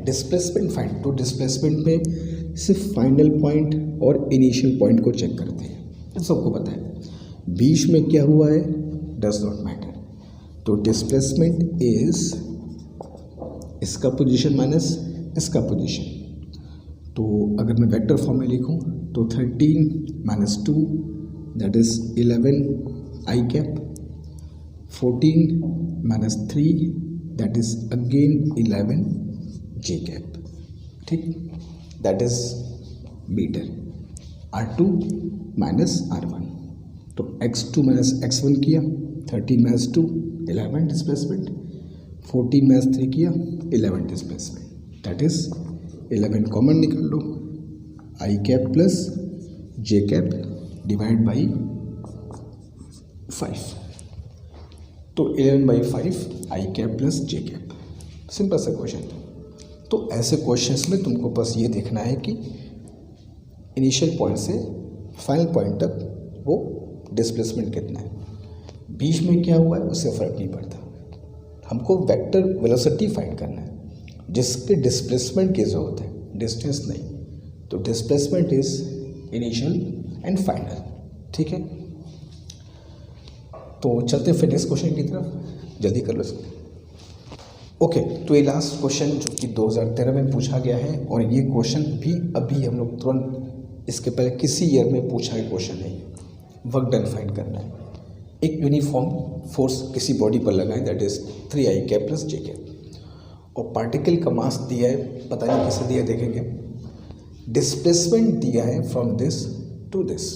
डिस्प्लेसमेंट फाइंड, तो डिस्प्लेसमेंट में सिर्फ फाइनल पॉइंट और इनिशियल पॉइंट को चेक करते हैं, ये सबको पता है। बीच में क्या हुआ है डज नॉट मैटर। तो डिस्प्लेसमेंट इज इसका पोजीशन माइनस इसका पोजीशन। तो अगर मैं वेक्टर फॉर्म में लिखूं तो 13 minus 2 that is 11 I cap, 14 minus 3 that is again 11 J cap. ठीक, that is metre. R2 minus R1, तो x2 माइनस x1 किया, 13 माइनस 2 11 डिस्प्लेसमेंट, 14 माइनस 3 किया 11 डिस्प्लेसमेंट, दैट इज 11 कॉमन निकाल लो, I cap plus J cap divide by 5। तो 11 by 5 I cap plus J cap. Simple सा question. तो ऐसे questions में तुमको बस ये देखना है कि इनिशियल पॉइंट से फाइनल पॉइंट तक वो डिस्प्लेसमेंट कितना है, बीच में क्या हुआ है उससे फ़र्क नहीं पड़ता। हमको वेक्टर वेलोसिटी फाइंड करना है जिसके डिस्प्लेसमेंट की ज़रूरत है, डिस्टेंस नहीं। तो displacement is initial and final. ठीक है, तो चलते फिर नेक्स्ट क्वेश्चन की तरफ, जल्दी कर लो इसको। ओके, तो ये लास्ट क्वेश्चन जो कि 2013 में पूछा गया है, और ये क्वेश्चन भी अभी हम लोग तुरंत इसके पहले किसी ईयर में पूछा गया क्वेश्चन नहीं। वर्क डन फाइंड करना है। एक यूनिफॉर्म फोर्स किसी बॉडी पर लगा है that is 3 I cap plus J cap, और पार्टिकल का मास दिया है, पता नहीं कैसे दिया देखेंगे। डिस्प्लेसमेंट दिया है from this to this.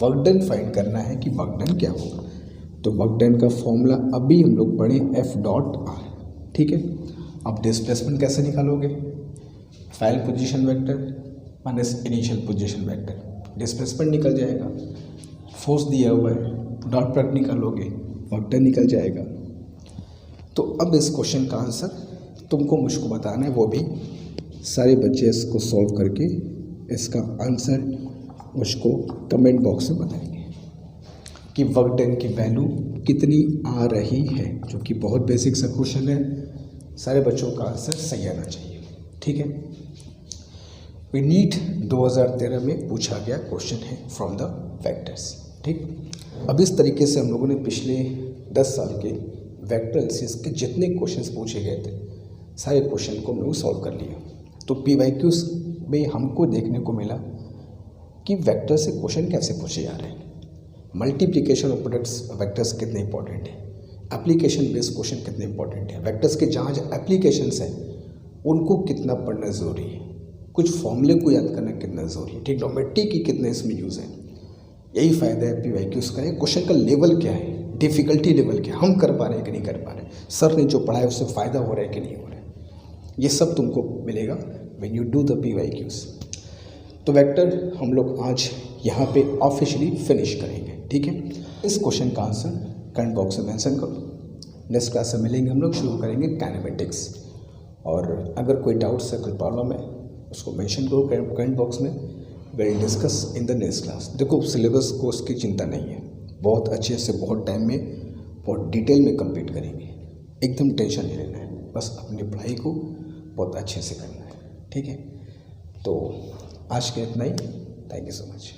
Work done find करना है कि वर्क डन क्या होगा। तो वर्क डन का फॉर्मूला अभी हम लोग पढ़े F.R। ठीक है, अब डिस्प्लेसमेंट कैसे निकालोगे, final position vector minus initial position vector, displacement निकल जाएगा। फोर्स दिया हुआ है, डॉट प्रोडक्ट निकालोगे, वर्क डन निकल जाएगा। तो अब इस क्वेश्चन का आंसर तुमको मुझको बताना है, वो भी सारे बच्चे इसको सॉल्व करके इसका आंसर मुझको कमेंट बॉक्स में बताएंगे कि वर्क डन की वैल्यू कितनी आ रही है, जो कि बहुत बेसिक सा क्वेश्चन है। सारे बच्चों का आंसर सही आना चाहिए। ठीक है, नीट 2013 में पूछा गया क्वेश्चन है फ्रॉम द वेक्टर्स। ठीक, अब इस तरीके से हम लोगों ने पिछले 10 साल के वेक्टर एनालिसिस के जितने क्वेश्चंस पूछे गए थे सारे क्वेश्चन को हम लोग सॉल्व कर लिया। तो PYQs में हमको देखने को मिला कि वेक्टर से क्वेश्चन कैसे पूछे जा रहे हैं, मल्टीप्लिकेशन ऑफ प्रोडक्ट्स वेक्टर्स कितने इंपॉर्टेंट है, एप्लीकेशन बेस्ड क्वेश्चन कितने इंपॉर्टेंट है, वेक्टर्स के जहाँ एप्लीकेशंस हैं उनको कितना पढ़ना ज़रूरी है, कुछ फॉर्मूले को याद करना कितना ज़रूरी है, ट्रिग्नोमेट्री की कितने इसमें यूज़ है। यही फ़ायदा है PYQs का। क्वेश्चन का लेवल क्या है, डिफ़िकल्टी लेवल क्या है, हम कर पा रहे हैं कि नहीं कर पा रहे हैं, सर ने जो पढ़ाया उससे फ़ायदा हो रहा है कि नहीं हो रहा है, ये सब तुमको मिलेगा when you do the PYQs। तो वेक्टर हम लोग आज यहाँ पे ऑफिशियली फिनिश करेंगे, ठीक है। इस क्वेश्चन का आंसर कमेंट बॉक्स में मेंशन करो। नेक्स्ट क्लास में मिलेंगे, हम लोग शुरू करेंगे काइनेमेटिक्स। और अगर कोई डाउट्स है, कोई प्रॉब्लम है, उसको मेंशन करो कमेंट बॉक्स में। Will discuss in the next class. देखो सिलेबस को उसकी चिंता नहीं है, बहुत अच्छे से बहुत टाइम में बहुत डिटेल में कंप्लीट करेंगे, एकदम टेंशन नहीं लेना है, बस अपनी पढ़ाई को बहुत अच्छे से करना है, ठीक है। तो आज के इतना ही, थैंक यू सो मच।